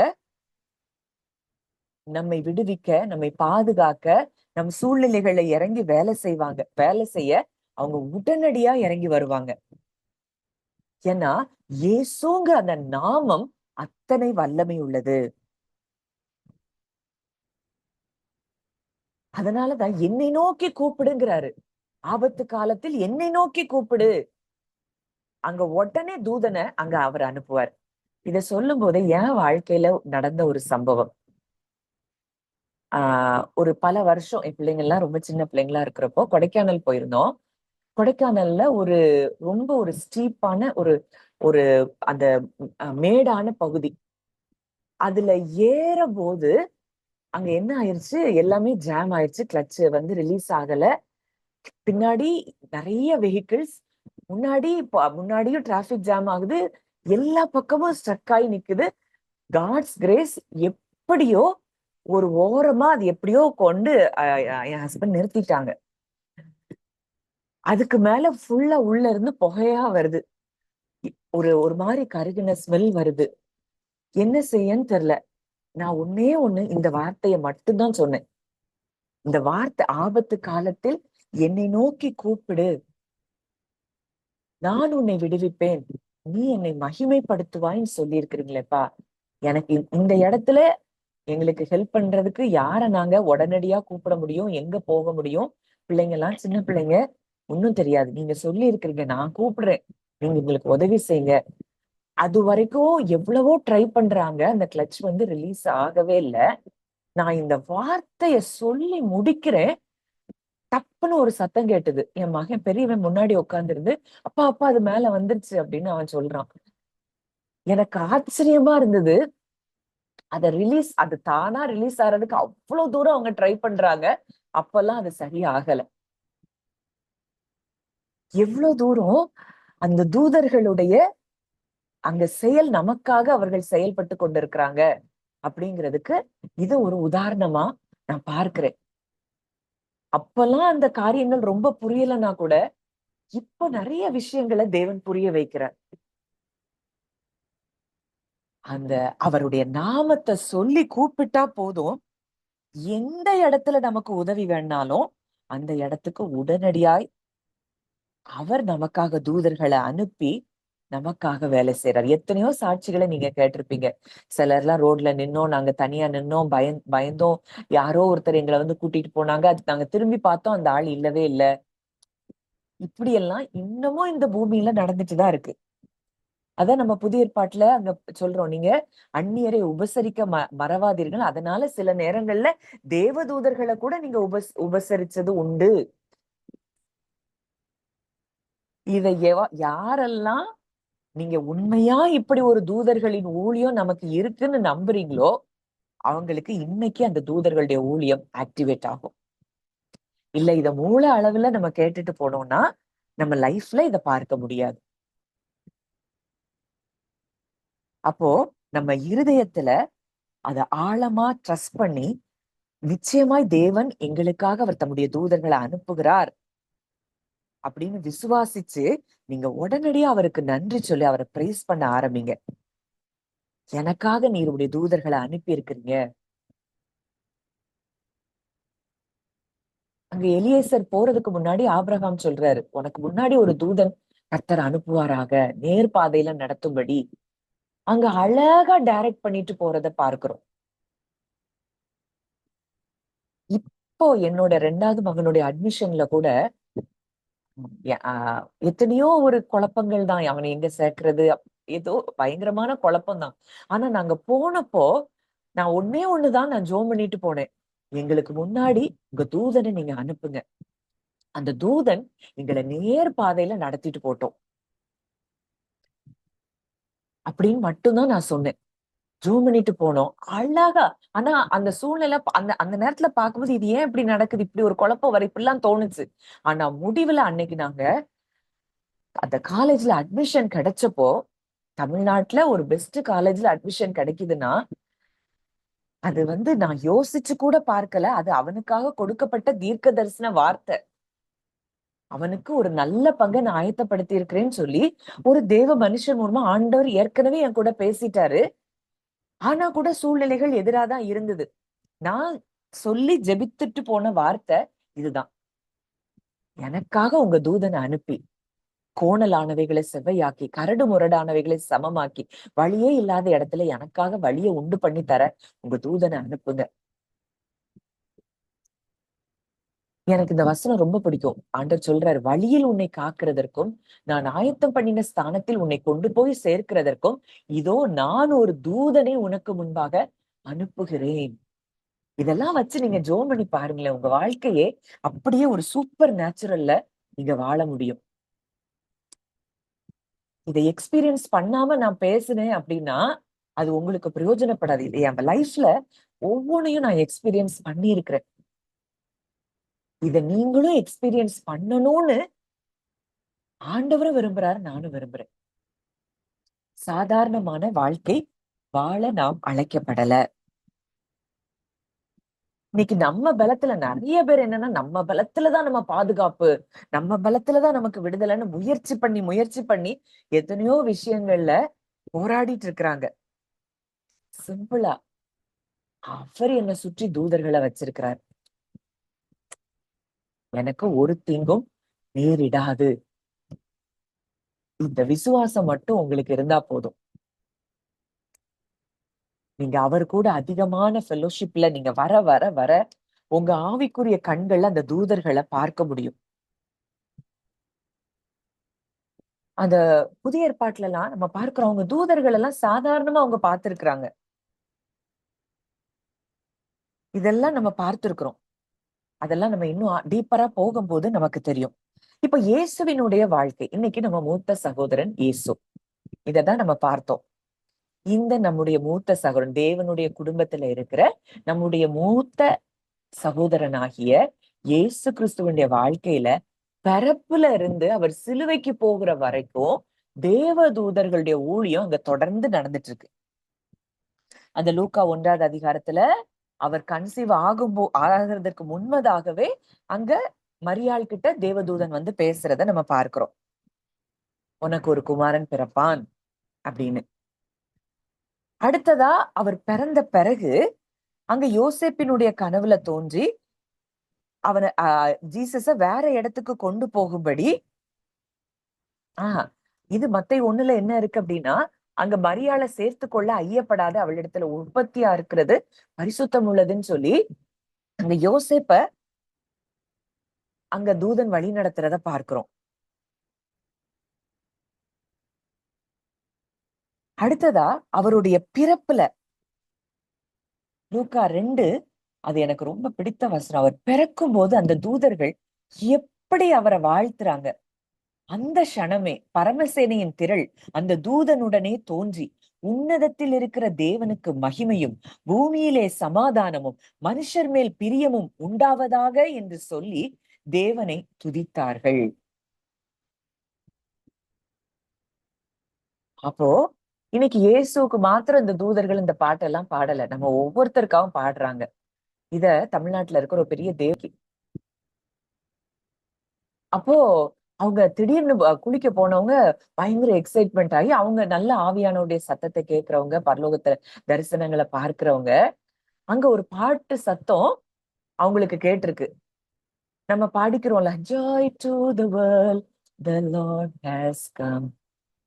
Speaker 1: நம்மை விடுவிக்க, நம்மை பாதுகாக்க, நம் சூழ்நிலைகளை இறங்கி வேலை செய்வாங்க. வேலை செய்ய அவங்க உடனடியா இறங்கி வருவாங்க. ஏன்னா இயேசுங்க அந்த நாமம் அத்தனை வல்லமை உள்ளது. அதனாலதான் என்னை நோக்கி கூப்பிடுங்கிறாரு. ஆபத்து காலத்தில் என்னை நோக்கி கூப்பிடு. அங்க உடனே தூதனை அங்க அவர் அனுப்புவார். இத சொல்லும் போது என் வாழ்க்கையில நடந்த ஒரு சம்பவம். ஒரு பல வருஷம் என் பிள்ளைங்க எல்லாம் ரொம்ப சின்ன பிள்ளைங்களா இருக்கிறப்போ கொடைக்கானல் போயிருந்தோம். கொடைக்கானல்ல ரொம்ப ஒரு ஸ்டீப்பான ஒரு ஒரு அந்த மேடான பகுதி. அதுல ஏறும் போது அங்க என்ன ஆயிருச்சு, எல்லாமே ஜாம் ஆயிருச்சு. கிளட்ச் வந்து ரிலீஸ் ஆகல. பின்னாடி நிறைய வெஹிக்கிள்ஸ், முன்னாடியும் டிராபிக் ஜாம் ஆகுது. எல்லா பக்கமும் ஸ்ட்ரக் ஆகி நிக்குது. காட்ஸ் கிரேஸ், எப்படியோ ஒரு ஓரமா அது எப்படியோ கொண்டு என் ஹஸ்பண்ட் நிறுத்திட்டாங்க. அதுக்கு மேல ஃபுல்லா உள்ள இருந்து புகையா வருது. ஒரு மாதிரி கருகின ஸ்மெல் வருது. என்ன செய்யன்னு தெரியல. நான் ஒன்னே ஒண்ணு இந்த வார்த்தையை மட்டும்தான் சொன்னேன். இந்த வார்த்தை, ஆபத்து காலத்தில் என்னை நோக்கி கூப்பிடு, நான் உன்னை விடுவிப்பேன், நீ என்னை மகிமைப்படுத்துவாய்ன்னு சொல்லி இருக்கிறீங்களேப்பா. எனக்கு இந்த இடத்துல எங்களுக்கு ஹெல்ப் பண்றதுக்கு யார நாங்க உடனடியா கூப்பிட முடியும், எங்க போக முடியும்? பிள்ளைங்க எல்லாம் சின்ன பிள்ளைங்க, ஒன்னும் தெரியாது. நீங்க சொல்லி இருக்கிறீங்க, நான் கூப்பிடுறேன், நீங்க எங்களுக்கு உதவி செய்யுங்க. அது வரைக்கும் எவ்வளவோ ட்ரை பண்றாங்க. அந்த கிளட்ச் வந்து ரிலீஸ் ஆகவே இல்லை. நான் இந்த வார்த்தைய சொல்லி முடிக்கிறேன். டப்புன்னு ஒரு சத்தம் கேட்டது. என் மகன் பெரியவன் முன்னாடி உட்கார்ந்து, அப்பா அப்பா அது மேல வந்துருச்சு அப்படின்னு அவன் சொல்றான். எனக்கு ஆச்சரியமா இருந்தது. அது தானா ரிலீஸ் ஆறதுக்கு அவ்வளவு தூரம் அவங்க ட்ரை பண்றாங்க. அப்பெல்லாம் அது சரியாகல. எவ்வளவு தூரம் அந்த தூதர்களுடைய அங்க செயல் நமக்காக அவர்கள் செயல்பட்டு கொண்டிருக்கிறாங்க அப்படிங்கிறதுக்கு இது ஒரு உதாரணமா நான் பார்க்கிறேன். அப்பெல்லாம் அந்த காரியங்கள் ரொம்ப புரியலன்னா கூட இப்ப நிறைய விஷயங்களை தேவன் புரிய வைக்கிறார். அந்த அவருடைய நாமத்தை சொல்லி கூப்பிட்டா போதும், எந்த இடத்துல நமக்கு உதவி வேணாலும் அந்த இடத்துக்கு உடனடியாய் அவர் நமக்காக தூதர்களை அனுப்பி நமக்காக வேலை செய்யறார். எத்தனையோ சாட்சிகளை நீங்க கேட்டிருப்பீங்க. சிலர்லாம் ரோட்ல நின்னோம், நாங்க தனியா நின்னோம், பயந்தோம், யாரோ ஒருத்தர் எங்களை வந்து கூட்டிட்டு போனாங்க, அது நாங்க திரும்பி பார்த்தோம், அந்த ஆள் இல்லவே இல்லை. இப்படி எல்லாம் இன்னமும் இந்த பூமியில நடந்துட்டுதான் இருக்கு. அதான் நம்ம புதிய ஏற்பாட்டுல அங்க சொல்றோம், நீங்க அந்நியரை உபசரிக்க மறவாதீர்கள். அதனால சில நேரங்கள்ல தேவதூதர்களை கூட நீங்க உபசரிச்சது உண்டு. இதை யாரெல்லாம் நீங்க உண்மையா இப்படி ஒரு தூதர்களின் ஊழியம் நமக்கு இருக்குன்னு நம்புறீங்களோ அவங்களுக்கு இன்னைக்கு அந்த தூதர்களுடைய ஊழியம் ஆக்டிவேட் ஆகும். இல்ல இத மூல அளவுல நம்ம கேட்டுட்டு போனோம்னா நம்ம லைஃப்ல இத பார்க்க முடியாது. அப்போ நம்ம இருதயத்துல அத ஆழமா ட்ரஸ்ட் பண்ணி, நிச்சயமாய் தேவன் எங்களுக்காக அவர் தம்முடைய தூதர்களை அனுப்புகிறார் அப்படின்னு விசுவாசிச்சு நீங்க உடனடியா அவருக்கு நன்றி சொல்லி அவரை பிரைஸ் பண்ண ஆரம்பிங்க. எனக்காக நீர் உடைய தூதர்களை அனுப்பி இருக்கிறீங்க. அங்க எலியேசர் போறதுக்கு முன்னாடி ஆபிரகாம் சொல்றாரு, உனக்கு முன்னாடி ஒரு தூதன் கர்த்தர் அனுப்புவாராக, நேர் பாதையில நடத்தும்படி. அங்க அழகா டைரக்ட் பண்ணிட்டு போறத பார்க்கிறோம். இப்போ என்னோட 2வது மகனுடைய அட்மிஷன்ல கூட எத்தனையோ ஒரு குழப்பங்கள் தான். அவனை எங்க சேர்க்கறது, ஏதோ பயங்கரமான குழப்பம் தான். ஆனா நாங்க போனப்போ நான் ஒண்ணுதான் நான் ஜோம் பண்ணிட்டு போனேன். எங்களுக்கு முன்னாடி உங்க தூதனை நீங்க அனுப்புங்க, அந்த தூதன் எங்களை நேர் பாதையில நடத்திட்டு போட்டோம் அப்படின்னு மட்டும்தான் நான் சொன்னேன். ஜூம் பண்ணிட்டு போனோம் அழகா. ஆனா அந்த சூழ்நிலை அந்த அந்த நேரத்துல பார்க்கும்போது இது ஏன் இப்படி நடக்குது, இப்படி ஒரு குழப்பம் வர இப்படிலாம் தோணுச்சு. ஆனா முடிவுல அன்னைக்கு நாங்க அந்த காலேஜ்ல அட்மிஷன் கிடைச்சப்போ தமிழ்நாட்டுல ஒரு பெஸ்ட் காலேஜ்ல அட்மிஷன் கிடைக்குதுன்னா அது நான் யோசிச்சு கூட பார்க்கல. அது அவனுக்காக கொடுக்கப்பட்ட தீர்க்க தரிசன வார்த்தை. அவனுக்கு ஒரு நல்ல பங்கை நான் ஆயத்தப்படுத்தி இருக்கிறேன்னு சொல்லி ஒரு தேவ மனுஷன் மூலமா ஆண்டவர் ஏற்கனவே என் கூட பேசிட்டாரு. ஆனா கூட சூழ்நிலைகள் எதிராதான் இருந்தது. நான் சொல்லி ஜெபித்துட்டு போன வார்த்தை இதுதான். எனக்காக உங்க தூதனை அனுப்பி கோணலானவைகளை செவ்வையாக்கி, கரடு முரடானவைகளை சமமாக்கி, வழியே இல்லாத இடத்துல எனக்காக வழியை உண்டு பண்ணி தர உங்க தூதனை அனுப்புங்க. எனக்கு இந்த வசனம் ரொம்ப பிடிக்கும். ஆண்டவர் சொல்றாரு, வழியில் உன்னை காக்கிறதற்கும் நான் ஆயத்தம் பண்ணின ஸ்தானத்தில் உன்னை கொண்டு போய் சேர்க்கிறதற்கும் இதோ நான் ஒரு தூதனை உனக்கு முன்பாக அனுப்புகிறேன். இதெல்லாம் வச்சு நீங்க ஜோம் பண்ணி பாருங்களேன். உங்க வாழ்க்கையே அப்படியே ஒரு சூப்பர் நேச்சுரல்ல நீங்க வாழ முடியும். இதை எக்ஸ்பீரியன்ஸ் பண்ணாம நான் பேசுனேன் அப்படின்னா அது உங்களுக்கு பிரயோஜனப்படாது. இல்லையா? என் லைஃப்ல ஒவ்வொன்னையும் நான் எக்ஸ்பீரியன்ஸ் பண்ணி இருக்கிறேன். இத நீங்களும் எக்ஸ்பீரியன்ஸ் பண்ணணும்னு ஆண்டவரும் விரும்புறாரு, நானும் விரும்புறேன். சாதாரணமான வாழ்க்கை வாழ நாம் அழைக்கப்படல. இன்னைக்கு நம்ம பலத்துல நிறைய பேர் என்னன்னா, நம்ம பலத்துலதான் நம்ம பாதுகாப்பு, நம்ம பலத்துலதான் நமக்கு விடுதலைன்னு முயற்சி பண்ணி எத்தனையோ விஷயங்கள்ல போராடிட்டு இருக்கிறாங்க. சிம்பிளா அவர் என்னை சுற்றி தூதர்களை வச்சிருக்கிறார். எனக்கு ஒரு தீங்கும் நேரிடாது. இந்த விசுவாசம் மட்டும் உங்களுக்கு இருந்தா போதும். நீங்க அவர் கூட அதிகமான ஃபெலோஷிப்ல நீங்க வர வர வர உங்க ஆவிக்குரிய கண்கள்ல அந்த தூதர்களை பார்க்க முடியும். அந்த புதிய ஏற்பாட்டுல எல்லாம் நம்ம பார்க்கிறோம், அவங்க தூதர்கள் எல்லாம் சாதாரணமா அவங்க பார்த்திருக்கிறாங்க. இதெல்லாம் நம்ம பார்த்திருக்கிறோம். அதெல்லாம் நம்ம இன்னும் டீப்பரா போகும்போது நமக்கு தெரியும். இப்ப இயேசுவினுடைய வாழ்க்கை, இன்னைக்கு நம்ம மூத்த சகோதரன் இயேசு, இததான் நம்ம பார்த்தோம். இந்த நம்முடைய மூத்த சகோதரன், தேவனுடைய குடும்பத்துல இருக்கிற நம்முடைய மூத்த சகோதரனாகிய இயேசு கிறிஸ்துவனுடைய வாழ்க்கையில பிறப்புல இருந்து அவர் சிலுவைக்கு போகிற வரைக்கும் தேவ தூதர்களுடைய ஊழியம் அங்க தொடர்ந்து நடந்துட்டு இருக்கு. அந்த லூக்கா 1வது அதிகாரத்துல அவர் கன்சீவ் ஆகிறதுக்கு முன்பதாகவே அங்க மரியாள் கிட்ட தேவதூதன் பேசுறத நம்ம பார்க்கிறோம். உனக்கு ஒரு குமாரன் பிறப்பான் அப்படின்னு. அடுத்ததா அவர் பிறந்த பிறகு அங்க யோசேப்பினுடைய கனவுல தோன்றி அவனை ஜீசஸ வேற இடத்துக்கு கொண்டு போகும்படி இது மத்தை 1ல என்ன இருக்கு அப்படின்னா, அங்க மரியாளை சேர்த்து கொள்ள ஐயப்படாத அவளிடத்துல உற்பத்தியா இருக்கிறது பரிசுத்தம் உள்ளதுன்னு சொல்லி அங்க யோசேப்ப அங்க தூதன் வழி நடத்துறத பார்க்கிறோம். அடுத்ததா அவருடைய பிறப்புல லூக்கா 2 அது எனக்கு ரொம்ப பிடித்த வசனம். அவர் பிறக்கும் போது அந்த தூதர்கள் எப்படி அவரை வாழ்த்துறாங்க. அந்த க்ஷணமே பரமசேனையின் திரள் அந்த தூதனுடனே தோன்றி உன்னதத்தில் இருக்கிற தேவனுக்கு மகிமையும் பூமியிலே சமாதானமும் மனுஷர் மேல் பிரியமும் உண்டாவதாக என்று சொல்லி தேவனை துதித்தார்கள். அப்போ இன்னைக்கு இயேசுக்கு மாத்திரம் இந்த தூதர்கள் இந்த பாட்டெல்லாம் பாடல, நம்ம ஒவ்வொருத்தருக்காகவும் பாடுறாங்க. இத தமிழ்நாட்டுல இருக்கிற ஒரு பெரிய தேவகி. அப்போ அவங்க திடீர்னு குளிக்க போனவங்க பயங்கர எக்ஸைட்மெண்ட் ஆகி, அவங்க நல்ல ஆவியானவருடைய சத்தத்தை கேட்கிறவங்க, பரலோகத்துல தரிசனங்களை பார்க்கிறவங்க, அங்க ஒரு பாட்டு சத்தம் அவங்களுக்கு கேட்டிருக்கு. நம்ம பாடிக்கிறோம்ல, joy to the world the lord has come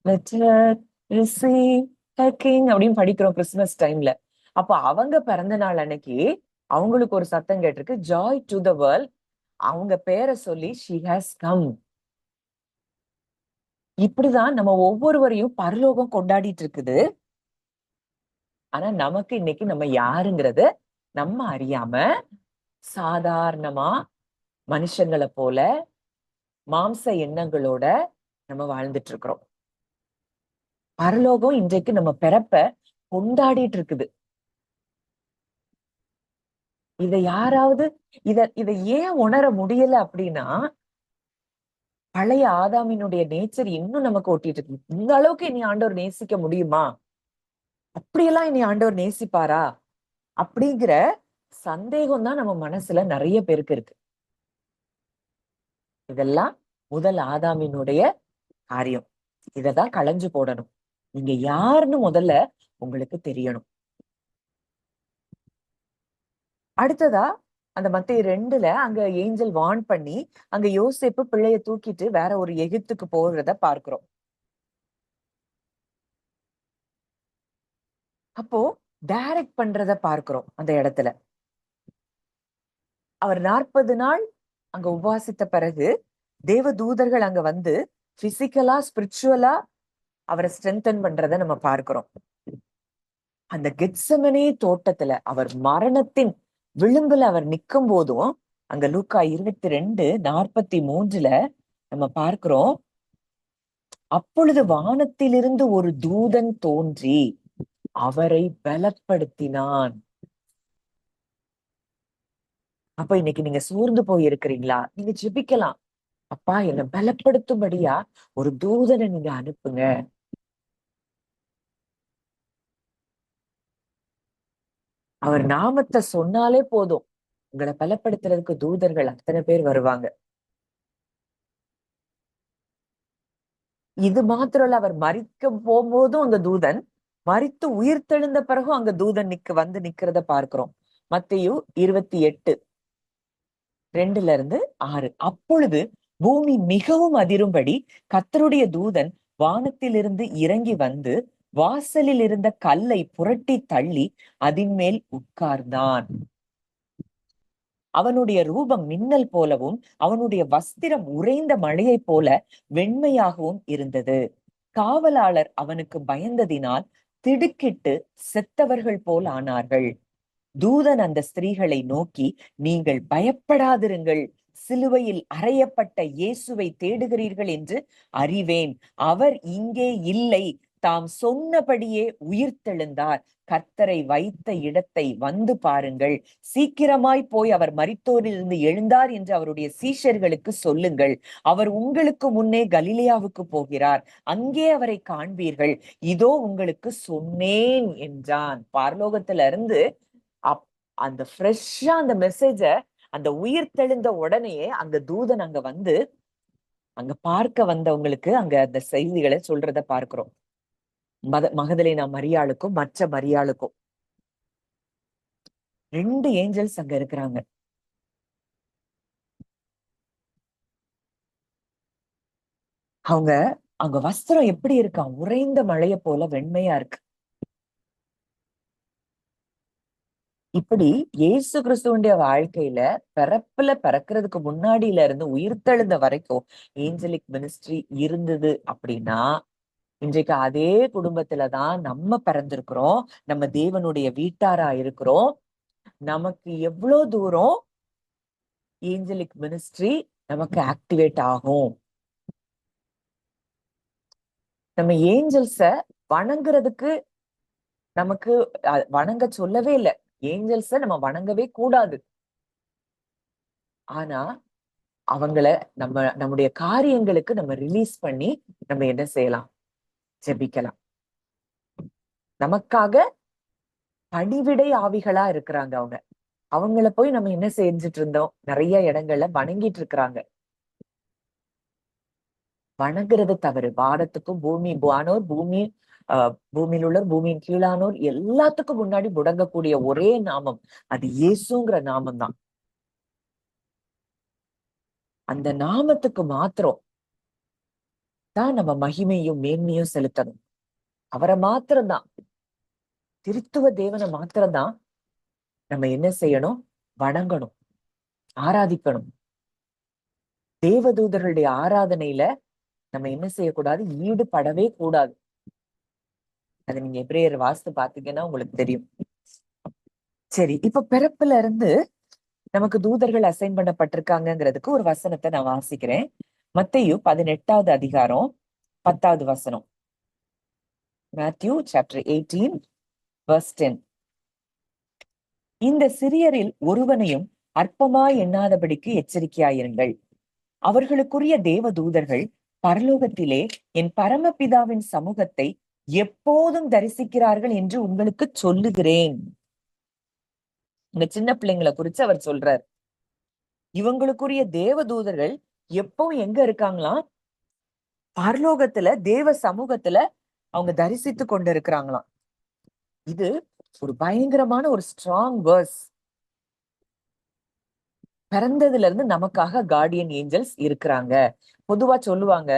Speaker 1: let us receive a king அப்படின்னு படிக்கிறோம் கிறிஸ்துமஸ் டைம்ல. அப்போ அவங்க பிறந்த நாள் அன்னைக்கு அவங்களுக்கு ஒரு சத்தம் கேட்டிருக்கு, ஜாய் டு தி வேர்ல்ட். அவங்க பேரை சொல்லி she has come. இப்படிதான் நம்ம ஒவ்வொருவரையும் பரலோகம் கொண்டாடிட்டு இருக்குது. ஆனா நமக்கு இன்னைக்கு நம்ம யாருங்கிறது நம்ம அறியாம சாதாரணமா மனுஷங்களை போல மாம்ச எண்ணங்களோட நம்ம வாழ்ந்துட்டு இருக்கிறோம். பரலோகம் இன்றைக்கு நம்ம பிறப்ப கொண்டாடிட்டு இருக்குது. இத யாராவது இத இத ஏன் உணர முடியல அப்படின்னா, பழைய ஆதாமினுடைய நேச்சர் இன்னும் நமக்கு ஒட்டிட்டு இருக்கு. இந்த அளவுக்கு இனி ஆண்டவர் நேசிக்க முடியுமா? அப்படியெல்லாம் இனி ஆண்டவர் நேசிப்பாரா? அப்படிங்கிற சந்தேகம் தான் நம்ம மனசுல நிறைய பேருக்கு இருக்கு. இதெல்லாம் முதல் ஆதாமினுடைய காரியம். இததான் களைஞ்சு போடணும். நீங்க யாருன்னு முதல்ல உங்களுக்கு தெரியணும். அடுத்ததா அந்த மத்தேயு 2ல அங்க ஏஞ்சல் வார்ன் பண்ணி அங்க யோசேப்பு பிள்ளைய தூக்கிட்டு வேற ஒரு எகிப்துக்கு போறத பார்க்கிறோம். அப்போ டைரக்ட் பண்றத பார்க்கிறோம் அந்த இடத்துல. அவர் 40 நாள் அங்க உபவாசித்த பிறகு தேவ தூதர்கள் அங்க வந்து பிசிக்கலா ஸ்பிரிச்சுவலா அவரை ஸ்ட்ரென்தன் பண்றத நம்ம பார்க்கிறோம். அந்த கெத்செமனே தோட்டத்துல அவர் மரணத்தின் விளிம்புல அவர் நிக்கும் போதும் அங்க லூக்கா 22:43 நம்ம பார்க்கிறோம். அப்பொழுது வானத்திலிருந்து ஒரு தூதன் தோன்றி அவரை பலப்படுத்தினான். அப்ப இன்னைக்கு நீங்க சோர்ந்து போய் இருக்கிறீங்களா? நீங்க ஜெபிக்கலாம். அப்பா என்னை பலப்படுத்தும்படியா ஒரு தூதனை நீங்க அனுப்புங்க. அவர் நாமத்தை சொன்னாலே போதும், உங்களை பலப்படுத்துறதுக்கு தூதர்கள் அத்தனை பேர் வருவாங்க. இது மாத்திரம் இல்ல, அவர் மரிக்க போகும்போதும் அங்க தூதன், மரித்து உயிர் தெழுந்த பிறகும் அங்க தூதன் வந்து நிக்கிறத பார்க்கிறோம். மத்தேயு 28:2-6. அப்பொழுது பூமி மிகவும் அதிரும்படி கர்த்தருடைய தூதன் வானத்திலிருந்து இறங்கி வந்து வாசலில் இருந்த கல்லை புரட்டி தள்ளி அதின் மேல் உட்கார்ந்தான். அவனுடைய ரூபம் மின்னல் போலவும் அவனுடைய வஸ்திரம் உறைந்த மழையைப் போல வெண்மையாகவும் இருந்தது. காவலாளர் அவனுக்கு பயந்ததினால் திடுக்கிட்டு செத்தவர்கள் போல் ஆனார்கள். தூதன் அந்த ஸ்திரீகளை நோக்கி, நீங்கள் பயப்படாதிருங்கள், சிலுவையில் அறையப்பட்ட இயேசுவை தேடுகிறீர்கள் என்று அறிவேன். அவர் இங்கே இல்லை, தாம் சொன்னபடியே உயிர்த்தெழுந்தார். கர்த்தரை வைத்த இடத்தை வந்து பாருங்கள். சீக்கிரமாய் போய் அவர் மரித்தோரிலிருந்து எழுந்தார் என்று அவருடைய சீஷர்களுக்கு சொல்லுங்கள். அவர் உங்களுக்கு முன்னே கலிலேயாவுக்கு போகிறார், அங்கே அவரை காண்பீர்கள். இதோ உங்களுக்கு சொன்னேன் என்றான். பரலோகத்துல இருந்து அந்த ஃப்ரெஷ்ஷா அந்த மெசேஜ, அந்த உயிர் தெழுந்த உடனேயே அங்க தூதன் அங்க வந்து அங்க பார்க்க வந்தவங்களுக்கு அங்க அந்த செய்திகளை சொல்றத பார்க்கிறோம். மகதலேனா மரியாளுக்கும் மற்ற மரியாளுக்கும் 2 ஏஞ்சல்ஸ் அங்க இருக்கிறாங்க. அவங்க அங்க வஸ்திரம் எப்படி இருக்கா? உறைந்த மழைய போல வெண்மையா இருக்கு. இப்படி இயேசு கிறிஸ்துவனுடைய வாழ்க்கையில பிறக்கிறதுக்கு முன்னாடியில இருந்து உயிர்த்தெழுந்த வரைக்கும் ஏஞ்சலிக் மினிஸ்ட்ரி இருந்தது அப்படின்னா, இன்றைக்கு அதே குடும்பத்துலதான் நம்ம பிறந்திருக்கிறோம். நம்ம தேவனுடைய வீட்டாரா இருக்கிறோம். நமக்கு எவ்வளவு தூரம் ஏஞ்சலிக் மினிஸ்ட்ரி நமக்கு ஆக்டிவேட் ஆகும்? நம்ம ஏஞ்சல்ஸ வணங்குறதுக்கு நமக்கு வணங்க சொல்லவே இல்லை. ஏஞ்சல்ஸ நம்ம வணங்கவே கூடாது. ஆனா நம்முடைய காரியங்களுக்கு நம்ம ரிலீஸ் பண்ணி நம்ம என்ன செய்யலாம்? ஜெபிக்கலாம். நமக்காக பணிவிடை ஆவிகளா இருக்கிறாங்க அவங்க. அவங்கள போய் நம்ம என்ன செஞ்சுட்டு இருந்தோம்? நிறைய இடங்கள்ல வணங்கிட்டு இருக்கிறாங்க. வணங்குறது தவறு. வானத்துக்கும் வானோர் பூமி பூமியில் உள்ள பூமியின் கீழானோர் எல்லாத்துக்கும் முன்னாடி முடங்கக்கூடிய ஒரே நாமம் அது இயேசுங்கிற நாமம் தான். அந்த நாமத்துக்கு மாத்திரம் தான் நம்ம மகிமையும் மேன்மையும் செலுத்தணும். அவரை மாத்திரம்தான், திருத்துவ தேவனை மாத்திரம்தான் நம்ம என்ன செய்யணும்? வணங்கணும், ஆராதிக்கணும். தேவதூதர்களுடைய ஆராதனையில நம்ம என்ன செய்யக்கூடாது? ஈடுபடவே கூடாது. அது நீங்க எபிரேயர் வாஸ்து பாத்தீங்கன்னா உங்களுக்கு தெரியும். சரி, இப்ப பிறப்புல இருந்து நமக்கு தூதர்கள் அசைன் பண்ணப்பட்டிருக்காங்கிறதுக்கு ஒரு வசனத்தை நான் வாசிக்கிறேன். மத்தேயு 18வது அதிகாரம் 10வது வசனம். Matthew chapter 18 verse 10. இந்த சிறியரில் ஒருவனையும் அற்பமாய் எண்ணாதபடிக்கு எச்சரிக்கையாயிருங்கள். அவர்களுக்குரிய தேவ தூதர்கள் பரலோகத்திலே என் பரமபிதாவின் சமூகத்தை எப்போதும் தரிசிக்கிறார்கள் என்று உங்களுக்கு சொல்லுகிறேன். இந்த சின்ன பிள்ளைங்களை குறிச்சு அவர் சொல்றார். இவங்களுக்குரிய தேவ தூதர்கள் எப்பவும் எங்க இருக்காங்களாம்? பரலோகத்துல தேவ சமூகத்துல அவங்க தரிசித்து கொண்டு இருக்கிறாங்களாம். இது ஒரு பயங்கரமான ஒரு ஸ்ட்ராங் வேர்ஸ். பிறந்ததுல இருந்து நமக்காக கார்டியன் ஏஞ்சல்ஸ் இருக்கிறாங்க. பொதுவா சொல்லுவாங்க,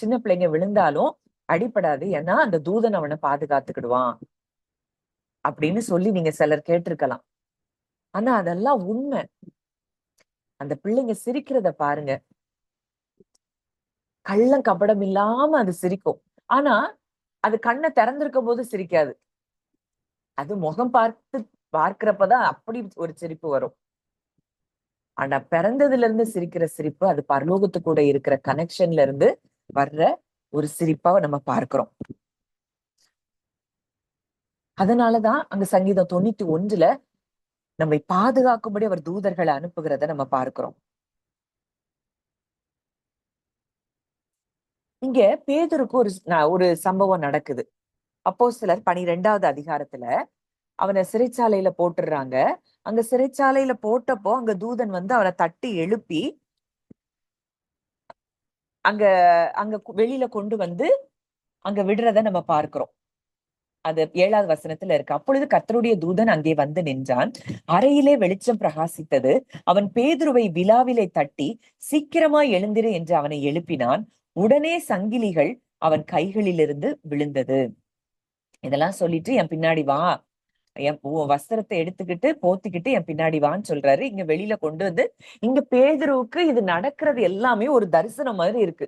Speaker 1: சின்ன பிள்ளைங்க விழுந்தாலும் அடிபடாது, ஏன்னா அந்த தூதன் அவனை பாதுகாத்துக்கிடுவான் அப்படின்னு சொல்லி நீங்க சிலர் கேட்டிருக்கலாம். ஆனா அதெல்லாம் உண்மை. அந்த பிள்ளைங்க சிரிக்கிறத பாருங்க, கள்ளம் கபடம் இல்லாம அது சிரிக்கும். ஆனா அது கண்ணை திறந்திருக்கும் போது சிரிக்காது. அது முகம் பார்க்கிறப்பதான் அப்படி ஒரு சிரிப்பு வரும். ஆனா பிறந்ததுல இருந்து சிரிக்கிற சிரிப்பு, அது பரலோகத்து கூட இருக்கிற கனெக்ஷன்ல இருந்து வர்ற ஒரு சிரிப்பா நம்ம பார்க்கிறோம். அதனாலதான் அங்க சங்கீதம் 91 நம்மை பாதுகாக்கும்படி அவர் தூதர்களை அனுப்புகிறத நம்ம பார்க்கிறோம். இங்க பேதுருக்கு ஒரு சம்பவம் நடக்குது. அப்போஸ்தலர் 12வது அதிகாரத்துல அவனை சிறைச்சாலையில போட்டுடுறாங்க. அங்க சிறைச்சாலையில போட்டப்போ அங்க தூதன் வந்து அவனை தட்டி எழுப்பி அங்க அங்க வெளியில கொண்டு வந்து அங்க விடுறத நம்ம பார்க்கிறோம். அது 7வது வசனத்துல இருக்கு. அப்பொழுது கர்த்தருடைய தூதன் அங்கே வந்து நின்றான். அறையிலே வெளிச்சம் பிரகாசித்தது. அவன் பேதுருவை விலாவிலே தட்டி சீக்கிரமாய் எழுந்திரு என்று அவனை எழுப்பினான். உடனே சங்கிலிகள் அவன் கைகளிலிருந்து விழுந்தது. இதெல்லாம் சொல்லிட்டு என் பின்னாடி வா, என் வஸ்திரத்தை எடுத்துக்கிட்டு போத்திக்கிட்டு என் பின்னாடி வான்னு சொல்றாரு. இங்க வெளியில கொண்டு வந்து இங்க பேதுருவுக்கு இது நடக்கிறது எல்லாமே ஒரு தரிசனம் மாதிரி இருக்கு.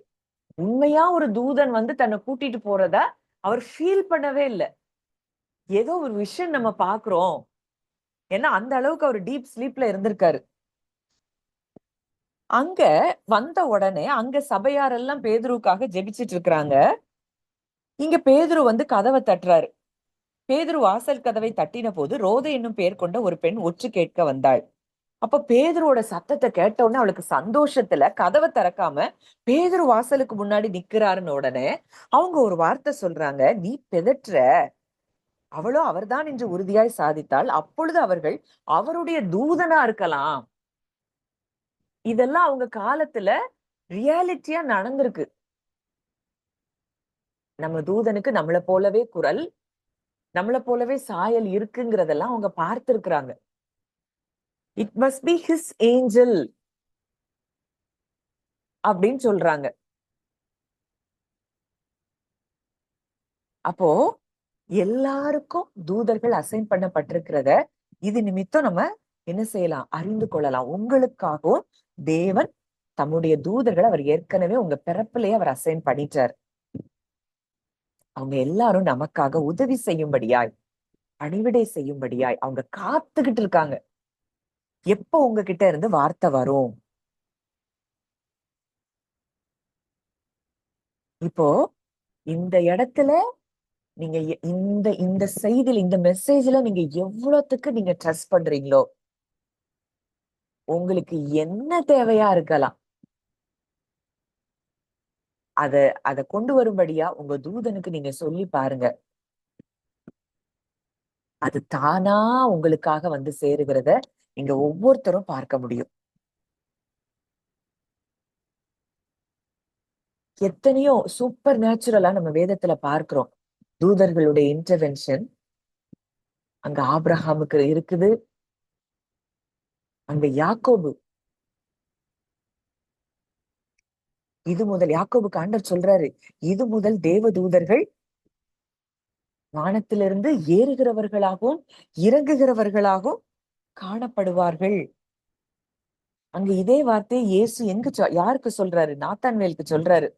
Speaker 1: உண்மையா ஒரு தூதன் வந்து தன்னை கூட்டிட்டு போறத அவர் ஃபீல் பண்ணவே இல்லை. ஏதோ ஒரு விஷயம் நம்ம பாக்குறோம். ஏன்னா அந்த அளவுக்கு அவர் டீப் ஸ்லீப்ல இருந்திருக்காரு. அங்க வந்த உடனே அங்க சபையாரெல்லாம் பேதுருவுக்காக ஜெபிச்சிட்டு இருக்கிறாங்க. இங்க பேதுரு வந்து கதவை தட்டுறாரு. பேதுரு வாசல் கதவை தட்டின போது ரோதை என்னும் பெயர் கொண்ட ஒரு பெண் ஒற்று கேட்க வந்தாள். அப்ப பேதுருவோட சத்தத்தை கேட்ட உடனே அவளுக்கு சந்தோஷத்துல கதவை திறக்காம பேதுரு வாசலுக்கு முன்னாடி நிக்கிறாருன்னு உடனே அவங்க ஒரு வார்த்தை சொல்றாங்க, நீ பிதற்ற, அவளோ அவர்தான் என்று உறுதியாய் சாதித்தாள். அப்பொழுது அவர்கள் அவருடைய தூதனா இருக்கலாம். இதெல்லாம் அவங்க காலத்துல ரியாலிட்டியா நடந்திருக்கு. நம்ம தூதனுக்கு நம்மளை போலவே குரல், நம்மளை போலவே சாயல் இருக்குங்கிறதெல்லாம் அவங்க பார்த்திருக்கிறாங்க. It must be his angel அப்படின்னு சொல்றாங்க. அப்போ எல்லாருக்கும் தூதர்கள் அசைன் பண்ணப்பட்டிருக்கிறத இது நிமித்தம் நம்ம என்ன செய்யலாம்? அறிந்து கொள்ளலாம். உங்களுக்காகவும் தேவன் தம்முடைய தூதர்களை அவர் ஏற்கனவே உங்க பிறப்பிலேயே அவர் அசைன் பண்ணிட்டார். அவங்க எல்லாரும் நமக்காக உதவி செய்யும்படியாய், பணிவிடை செய்யும்படியாய் அவங்க காத்துக்கிட்டு இருக்காங்க. எப்போ உங்ககிட்ட இருந்து வார்த்தை வரும்? இப்போ இந்த இடத்துல நீங்க இந்த இந்த செய்தியில, இந்த மெசேஜ்ல நீங்க எவ்வளவுக்கு நீங்க ட்ரஸ்ட் பண்றீங்களோ, உங்களுக்கு என்ன தேவையா இருக்கலாம், அத அத கொண்டு வரும்படியா உங்க தூதனுக்கு நீங்க சொல்லி பாருங்க. அது தானா உங்களுக்காக வந்து சேருகிறத நீங்க ஒவ்வொருத்தரும் பார்க்க முடியும். எத்தனையோ சூப்பர் நேச்சுரலா நம்ம வேதத்துல பார்க்கிறோம். தூதர்களுடைய இன்டர்வென்ஷன் அங்க ஆபிரகாமுக்கு இருக்குது. அங்க யாக்கோபு, இது முதல் யாக்கோபுக்கு ஆண்டவர் சொல்றாரு, இது முதல் தேவ தூதர்கள் வானத்திலிருந்து ஏறுகிறவர்களாகவும் இறங்குகிறவர்களாகவும் காணப்படுவார்கள். அங்க இதே வார்த்தையை இயேசு யாருக்கு சொல்றாரு? நாத்தான்வேலுக்கு சொல்றாரு.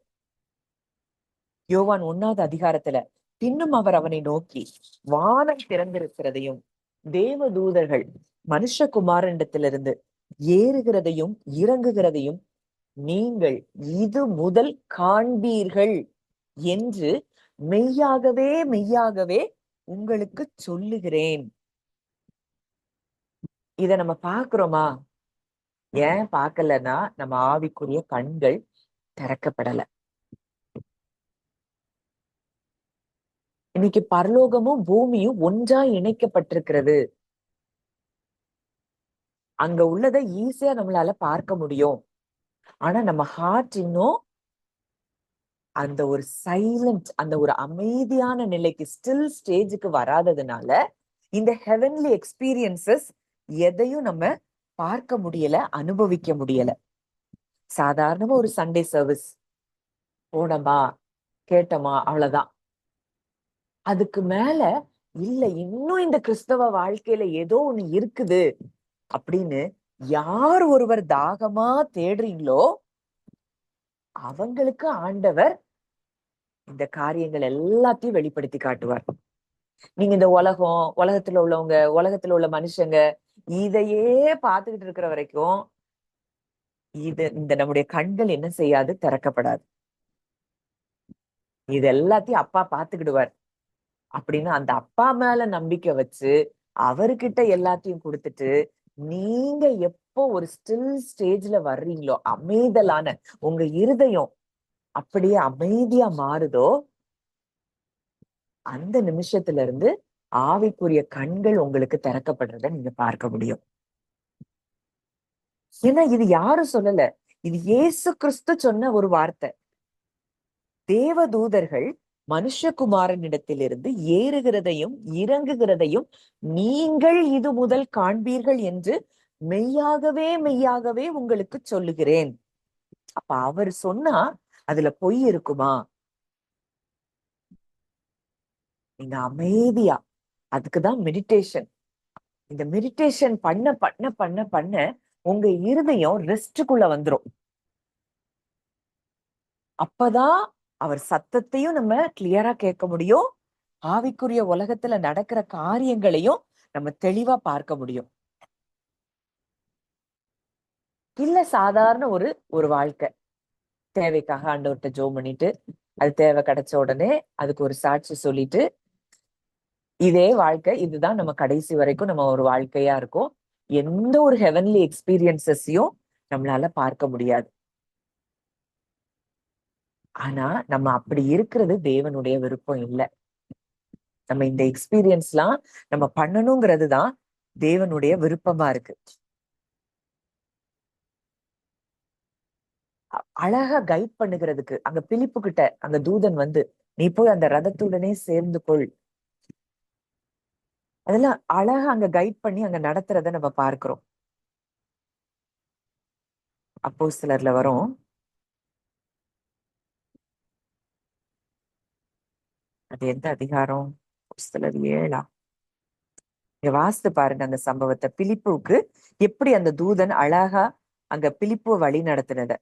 Speaker 1: யோவான் 1வது அதிகாரத்துல. பின்னும் அவர் அவனை நோக்கி, வானம் திறந்திருக்கிறதையும் தேவ தூதர்கள் மனுஷகுமாரனிடத்திலிருந்து ஏறுகிறதையும் இறங்குகிறதையும் நீங்கள் இது முதல் காண்பீர்கள் என்று மெய்யாகவே மெய்யாகவே உங்களுக்கு சொல்லுகிறேன். இத நம்ம பாக்குறோமா? ஏன் பார்க்கலன்னா நம்ம ஆவிக்குரிய கண்கள் திறக்கப்படல. இன்னைக்கு பரலோகமும் பூமியும் ஒன்றா இணைக்கப்பட்டிருக்கிறது. அங்க உள்ளதை ஈஸியா நம்மளால பார்க்க முடியும். ஆனா நம்ம ஹார்ட் இன்னும் அந்த ஒரு சைலண்ட், அந்த ஒரு அமைதியான நிலைக்கு, ஸ்டில் ஸ்டேஜுக்கு வராததுனால இந்த ஹெவன்லி எக்ஸ்பீரியன்சஸ் எதையும் நம்ம பார்க்க முடியல, அனுபவிக்க முடியல. சாதாரணமா ஒரு சண்டே சர்வீஸ் போனோமா, கேட்டோமா, அவ்வளவுதான். அதுக்கு மேல இல்ல, இன்னும் இந்த கிறிஸ்தவ வாழ்க்கையில ஏதோ ஒண்ணு இருக்குது அப்படின்னு யார் ஒருவர் தாகமா தேடுறீங்களோ அவங்களுக்கு ஆண்டவர் இந்த காரியங்கள் எல்லாத்தையும் வெளிப்படுத்தி காட்டுவார். நீங்க இந்த உலகத்துல உள்ளவங்க, உலகத்துல உள்ள மனுஷங்க இதையே பார்த்துக்கிட்டு இருக்கிற வரைக்கும் இந்த நம்முடைய கண்கள் என்ன செய்யாது, திறக்கப்படாது. இது எல்லாத்தையும் அப்பா பார்த்துக்கிடுவார் அப்படின்னு அந்த அப்பா மேல நம்பிக்கை வச்சு அவர்கிட்ட எல்லாத்தையும் கொடுத்துட்டு, நீங்க எப்போ ஒரு ஸ்டில் ஸ்டேஜ்ல வர்றீங்களோ, அமைதலான உங்க இருதயம் அப்படியே அமைதியா மாறுதோ, அந்த நிமிஷத்துல இருந்து ஆவிக்குரிய கண்கள் உங்களுக்கு திறக்கப்படுறத நீங்க பார்க்க முடியும். ஏன்னா இது யாரும் சொல்லல, இது இயேசு கிறிஸ்து சொன்ன ஒரு வார்த்தை. தேவதூதர்கள் மனுஷகுமாரனிடத்திலிருந்து ஏறுகிறதையும் இறங்குகிறதையும் நீங்கள் இது முதல் காண்பீர்கள் என்று மெய்யாகவே மெய்யாகவே உங்களுக்கு சொல்லுகிறேன். அப்ப அவர் சொன்னா அதுல பொய் இருக்குமா? நீங்க அமைதியா, அதுக்குதான் மெடிடேஷன். இந்த மெடிடேஷன் பண்ண பண்ண பண்ண பண்ண உங்க இருதயம் ரெஸ்டுக்குள்ள வந்துரும். அப்பதான் அவர் சத்தத்தையும் நம்ம கிளியரா கேட்க முடியும். ஆவிக்குரிய உலகத்துல நடக்கிற காரியங்களையும் நம்ம தெளிவா பார்க்க முடியும். இல்ல சாதாரண ஒரு ஒரு வாழ்க்கை, தேவைக்காக ஆண்டவர்கிட்ட ஜெபம் பண்ணிட்டு, அது தேவை கிடைச்ச உடனே அதுக்கு ஒரு சாட்சி சொல்லிட்டு, இதே வாழ்க்கை, இதுதான் நம்ம கடைசி வரைக்கும் நம்ம ஒரு வாழ்க்கையா இருக்கும். எந்த ஒரு ஹெவன்லி எக்ஸ்பீரியன்சஸையும் நம்மளால பார்க்க முடியாது. ஆனா நம்ம அப்படி இருக்கிறது தேவனுடைய விருப்பம் இல்லை. நம்ம இந்த எக்ஸ்பீரியன்ஸ்லாம் நம்ம பண்ணணுங்கிறது தான் தேவனுடைய விருப்பமா இருக்கு. அழகா கைட் பண்ணுகிறதுக்கு அங்க பிலிப்பு கிட்ட அங்க தூதன் வந்து, நீ போய் அந்த ரதத்துடனே சேர்ந்து கொள், அதெல்லாம் அழகா அங்க கைட் பண்ணி அங்க நடத்துறத நம்ம பார்க்கிறோம். அப்போஸ்தலர்ல வரும். அது எந்த அதிகாரம்? அப்போஸ்தலர் 7. இங்க வாசித்து பாருங்க அந்த சம்பவத்தை. பிலிப்புவுக்கு எப்படி அந்த தூதன் அழகா அங்க பிலிப்புவ வழி நடத்தினத.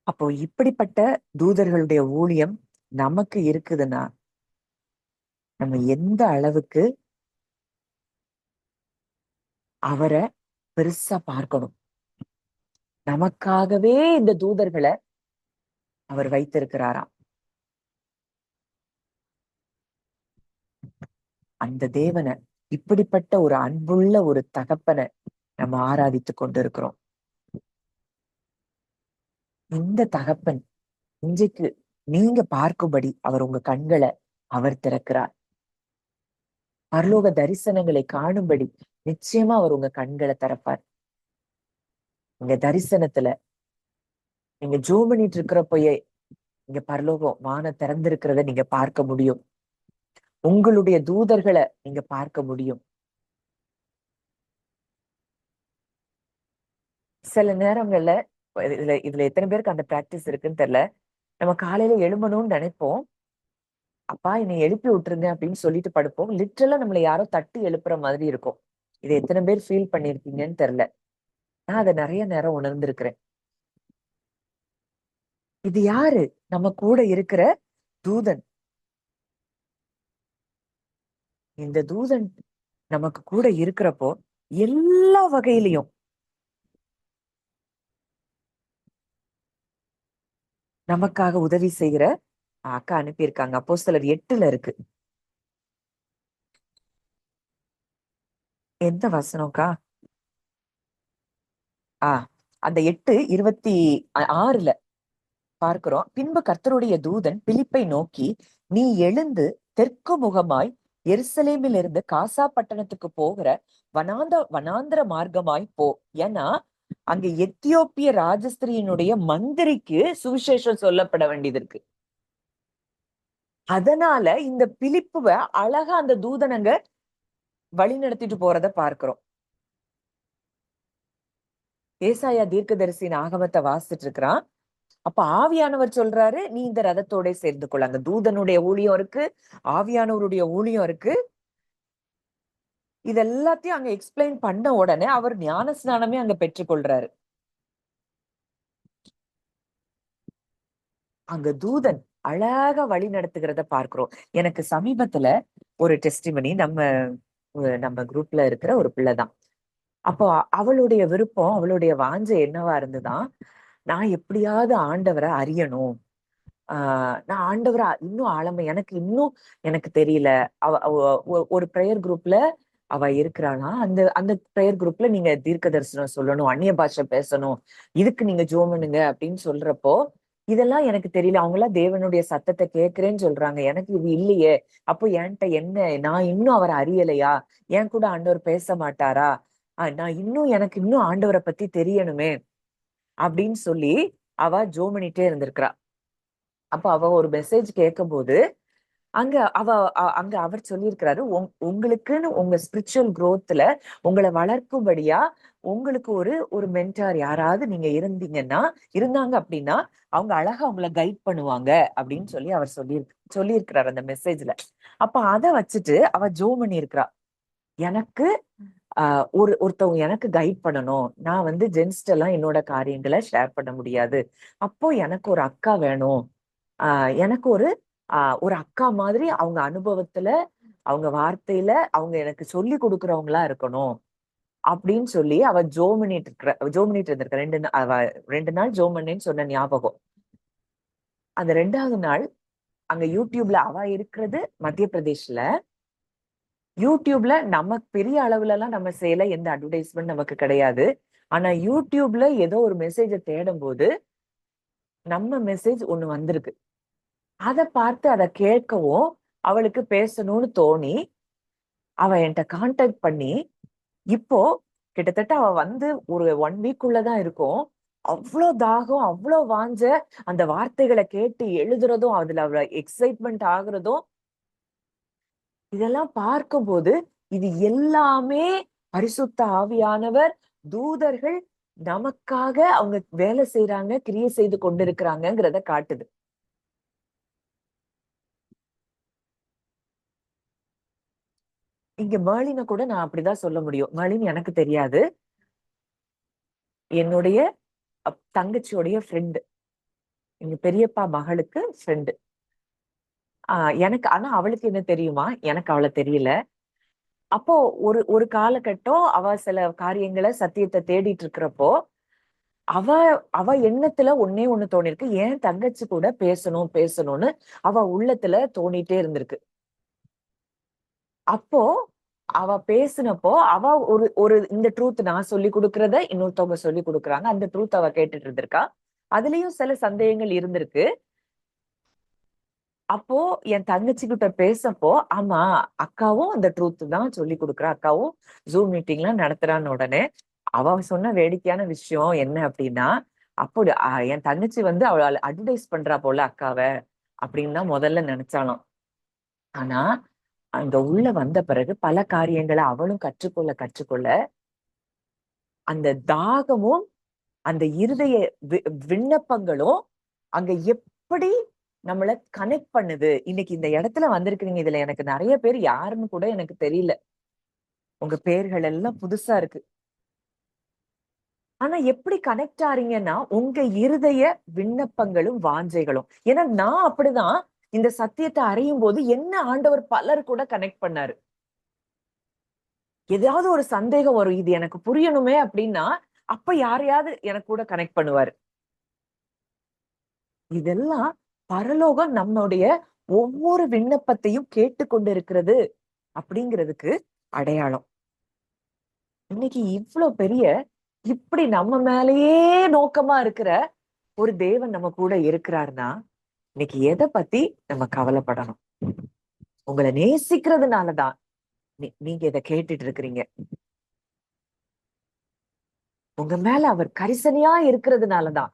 Speaker 1: அப்போ இப்படிப்பட்ட தூதர்களுடைய ஊழியம் நமக்கு இருக்குதுன்னா நம்ம எந்த அளவுக்கு அவரை பெருசா பார்க்கணும். நமக்காகவே இந்த தூதர்களை அவர் வைத்திருக்கிறாராம். அந்த தேவனை, இப்படிப்பட்ட ஒரு அன்புள்ள ஒரு தகப்பனை நம்ம ஆராதித்து கொண்டிருக்கிறோம். இந்த தகப்பன் இன்றைக்கு நீங்க பார்க்கும்படி அவர் உங்க கண்களை அவர் திறக்கிறார். பரலோக தரிசனங்களை காணும்படி நிச்சயமா அவர் உங்க கண்களை திறப்பார். உங்க தரிசனத்துல நீங்க ஜோம் பண்ணிட்டு இருக்கிறப்பயே இங்க பரலோகம் வானம் திறந்திருக்கிறத நீங்க பார்க்க முடியும். உங்களுடைய தூதர்களை நீங்க பார்க்க முடியும். சில நேரங்கள்ல இதுல இதுல எத்தனை பேருக்கு அந்த பிராக்டிஸ் இருக்குன்னு தெரியல. நம்ம காலையில எழும்பணும்னு நினைப்போம். அப்பா என்னை எழுப்பி விட்டுருங்க அப்படின்னு சொல்லிட்டு படுப்போம். லிட்ரலா நம்மளை யாரோ தட்டி எழுப்புற மாதிரி இருக்கும். இதை எத்தனை பேர் ஃபீல் பண்ணிருக்கீங்கன்னு தெரியல. நான் அதை நிறைய நேரம் உணர்ந்திருக்கிறேன். இது யாரு? நம்ம கூட இருக்கிற தூதன். இந்த தூதன் நமக்கு கூட இருக்கிறப்போ எல்லா வகையிலையும் நமக்காக உதவி செய்கிற அக்கா அனுப்பியிருக்காங்க. அப்போஸ்தலர் 8 இருக்கு. எந்த வசனம்க்கா? அந்த 8:26 பார்க்கிறோம். பின்பு கர்த்தருடைய தூதன் பிலிப்பை நோக்கி, நீ எழுந்து தெற்கு முகமாய் எருசலேமில் இருந்து காசா பட்டணத்துக்கு போகிற வனாந்திர மார்க்கமாய் போ. ஏன்னா அங்க எத்தியோப்பிய ராஜஸ்திரியினுடைய மந்திரிக்கு சுவிசேஷம் சொல்லப்பட வேண்டியது இருக்கு. அதனால இந்த பிலிப்புவ அழகா அந்த தூதனங்க வழி நடத்திட்டு போறத பார்க்கிறோம். ஏசாயா தீர்க்கதரிசியின் ஆகமத்தை வாசிச்சுட்டு இருக்கிறான். அப்ப ஆவியானவர் சொல்றாரு, நீ இந்த ரதத்தோட சேர்ந்து கொள்ள. அங்க தூதனுடைய ஊழியம் இருக்கு, ஆவியானவருடைய ஊழியம் இருக்கு. இது எல்லாத்தையும் அங்க எக்ஸ்பிளைன் பண்ண உடனே அவர் ஞான ஸ்நானமே அங்க பெற்றுக்கொள்றாரு. அங்க தூதன் அழகா வழி நடத்துகிறத பார்க்கிறோம். எனக்கு சமீபத்துல ஒரு டெஸ்டிமனி நம்ம குரூப்ல இருக்கிற ஒரு பிள்ளைதான். அப்போ அவளுடைய விருப்பம், அவளுடைய வாஞ்சை என்னவா இருந்துதான், நான் எப்படியாவது ஆண்டவரை அறியணும். நான் ஆண்டவரை இன்னும் ஆழமா எனக்கு தெரியல. ஒரு பிரேயர் குரூப்ல அவ இருக்கிறானா, அந்த அந்த பிரேயர் குரூப்ல நீங்க தீர்க்க தரிசனம் சொல்லணும், அந்நிய பாஷை பேசணும், இதுக்கு நீங்க ஜெபம் பண்ணுங்க அப்படின்னு சொல்றப்போ, இதெல்லாம் எனக்கு தெரியல. அவங்களாம் தேவனுடைய சத்தத்தை கேட்கிறேன்னு சொல்றாங்க, எனக்கு இது இல்லையே. அப்போ என்கிட்ட என்ன, நான் இன்னும் அவரை அறியலையா? என் கூட ஆண்டவர் பேச மாட்டாரா? எனக்கு இன்னும் ஆண்டவரை பத்தி தெரியணுமே அப்படின்னு சொல்லி அவ ஜெபம் பண்ணிட்டே இருந்திருக்கிறா. அப்ப அவ ஒரு மெசேஜ் கேட்கும்போது அங்க அவர் சொல்லியிருக்கிறாரு, உங்களுக்குன்னு உங்க ஸ்பிரிச்சுவல் குரோத்ல உங்களை வளர்க்கும்படியா உங்களுக்கு ஒரு ஒரு மென்டார் யாராவது நீங்க இருந்தாங்க அப்படின்னா அவங்க அழகா உங்களை கைட் பண்ணுவாங்க அப்படின்னு சொல்லி அவர் சொல்லியிருக்கிறார் அந்த மெசேஜ்ல. அப்ப அதை வச்சுட்டு அவ ஜெபம் பண்ணி இருக்கிறா, எனக்கு ஒருத்தவங்க எனக்கு கைட் பண்ணணும். நான் ஜென்ஸ்ட் எல்லாம் என்னோட காரியங்களை ஷேர் பண்ண முடியாது. அப்போ எனக்கு ஒரு அக்கா வேணும். எனக்கு ஒரு அக்கா மாதிரி அவங்க அனுபவத்துல, அவங்க வார்த்தையில அவங்க எனக்கு சொல்லி கொடுக்குறவங்களா இருக்கணும் அப்படின்னு சொல்லி அவ ஜெபம் பண்ணிட்டு இருந்திருக்க. 2 நாள் ஜெபம் பண்ணேன்னு சொன்ன ஞாபகம். அந்த 2வது நாள் அங்க யூடியூப்ல அவ இருக்கிறது மத்திய பிரதேஷ்ல. யூடியூப்ல நமக்கு பெரிய அளவுல எல்லாம் நம்ம செய்யல, எந்த அட்வர்டைஸ்மெண்ட் நமக்கு கிடையாது. ஆனா யூடியூப்ல ஏதோ ஒரு மெசேஜ தேடும் போது நம்ம மெசேஜ் ஒண்ணு வந்திருக்கு. அதை பார்த்து அதை கேட்கவும் அவளுக்கு பேசணும்னு தோணி அவ என்கிட்ட கான்டாக்ட் பண்ணி, இப்போ கிட்டத்தட்ட அவ ஒரு 1 வீக்குள்ளதான் இருக்கும். அவ்வளோ தாகம், அவ்வளோ வாஞ்ச, அந்த வார்த்தைகளை கேட்டு எழுதுறதும், அதுல அவ எக்ஸைட்மெண்ட் ஆகுறதும், இதெல்லாம் பார்க்கும்போது இது எல்லாமே பரிசுத்த ஆவியானவர், தூதர்கள் நமக்காக அவங்க வேலை செய்யறாங்க, கிரியை செய்து கொண்டிருக்கிறாங்கிறத காட்டுது. இங்க மேர்லினை கூட நான் அப்படிதான் சொல்ல முடியும். மேர்லின் எனக்கு தெரியாது, என்னுடைய தங்கச்சியோடைய ஃப்ரெண்டு, எங்க பெரியப்பா மகளுக்கு ஃப்ரெண்டு. எனக்கு ஆனா அவளுக்கு என்ன தெரியுமா, எனக்கு அவளை தெரியல. அப்போ ஒரு ஒரு காலகட்டம் அவ சில காரியங்களை சத்தியத்தை தேடிட்டு இருக்கிறப்போ அவ அவ எண்ணத்துல ஒன்னே ஒண்ணு தோணிருக்கு, ஏன் தங்கச்சி கூட பேசணும் பேசணும்னு அவ உள்ளத்துல தோணிட்டே இருந்திருக்கு. அப்போ அவ பேசினப்போ அவ ஒரு ஒரு இந்த ட்ரூத் நான் சொல்லி கொடுக்கறத இன்னொருத்தவங்க சொல்லி கொடுக்குறாங்க, அந்த ட்ரூத் அவ கேட்டுட்டு இருந்திருக்கா. அதுலயும் சில சந்தேகங்கள் இருந்திருக்கு. அப்போ என் தங்கச்சி கிட்ட பேசப்போ, ஆமா அக்காவும் அந்த ட்ரூத் தான் சொல்லி கொடுக்குறா, அக்காவும் ஜூம் மீட்டிங் எல்லாம் நடத்துறான்னு உடனே அவ சொன்ன வேடிக்கையான விஷயம் என்ன அப்படின்னா, அப்போ என் தங்கச்சி அவளை அட்வர்டைஸ் பண்றா போல அக்காவ அப்படின்னு தான் முதல்ல நினைச்சாலும். ஆனா அங்க உள்ள வந்த பிறகு பல காரியங்களை அவளும் கற்றுக்கொள்ள கற்றுக்கொள்ள அந்த தாகமும் அந்த இருதய விண்ணப்பங்களும் அங்க எப்படி நம்மள கனெக்ட் பண்ணுது. இன்னைக்கு இந்த இடத்துல வந்திருக்கிறீங்க, இதுல எனக்கு நிறைய பேர் யாருன்னு கூட எனக்கு தெரியல, உங்க பேர்கள் எல்லாம் புதுசா இருக்கு. ஆனா எப்படி கனெக்ட் ஆறீங்கன்னா உங்க இருதய விண்ணப்பங்களும் வாஞ்சைகளும். ஏன்னா நான் அப்படிதான் இந்த சத்தியத்தை அறியும் போது என்ன ஆண்டவர் பலர் கூட கனெக்ட் பண்ணாரு. ஏதாவது ஒரு சந்தேகம் வரும், இது எனக்கு புரியணுமே அப்படின்னா அப்ப யாரையாவது எனக்கு கூட கனெக்ட் பண்ணுவாரு. இதெல்லாம் பரலோகம் நம்முடைய ஒவ்வொரு விண்ணப்பத்தையும் கேட்டுக்கொண்டு இருக்கிறது அப்படிங்கிறதுக்கு அடையாளம்.
Speaker 2: இன்னைக்கு இவ்வளவு பெரிய, இப்படி நம்ம மேலேயே நோக்கமா இருக்கிற ஒரு தேவன் நம்ம கூட இருக்கிறாருன்னா, இன்னைக்கு எதை பத்தி நம்ம கவலைப்படணும்? உங்களை நேசிக்கிறதுனாலதான் நீங்க இதை கேட்டுட்டு இருக்கிறீங்க. உங்க மேல அவர் கரிசனையா இருக்கிறதுனாலதான்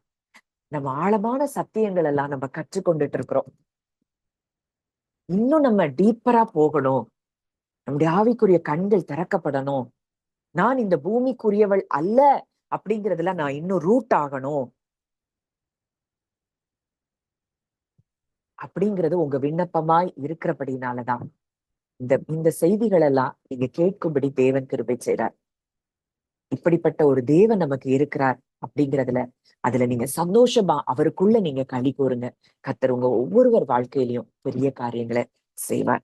Speaker 2: நம்ம ஆழமான சத்தியங்கள் எல்லாம் நம்ம கற்றுக்கொண்டுட்டு இருக்கிறோம். இன்னும் நம்ம டீப்பரா போகணும். நம்முடைய ஆவிக்குரிய கண்கள் திறக்கப்படணும். நான் இந்த பூமிக்குரியவள் அல்ல அப்படிங்கறதுல நான் இன்னும் ரூட் ஆகணும் அப்படிங்கிறது உங்க விண்ணப்பமாய் இருக்கிறபடினாலதான் இந்த இந்த செய்திகள் எல்லாம் நீங்க கேட்கும்படி தேவன் கிருபை செய்றார். இப்படிப்பட்ட ஒரு தேவன் நமக்கு இருக்கிறார் அப்படிங்கறதுல, அதுல நீங்க சந்தோஷமா அவருக்குள்ள நீங்க களி கூறுங்க. கர்த்தர் உங்க ஒவ்வொருவர் வாழ்க்கையிலையும் பெரிய காரியங்களை செய்வார்.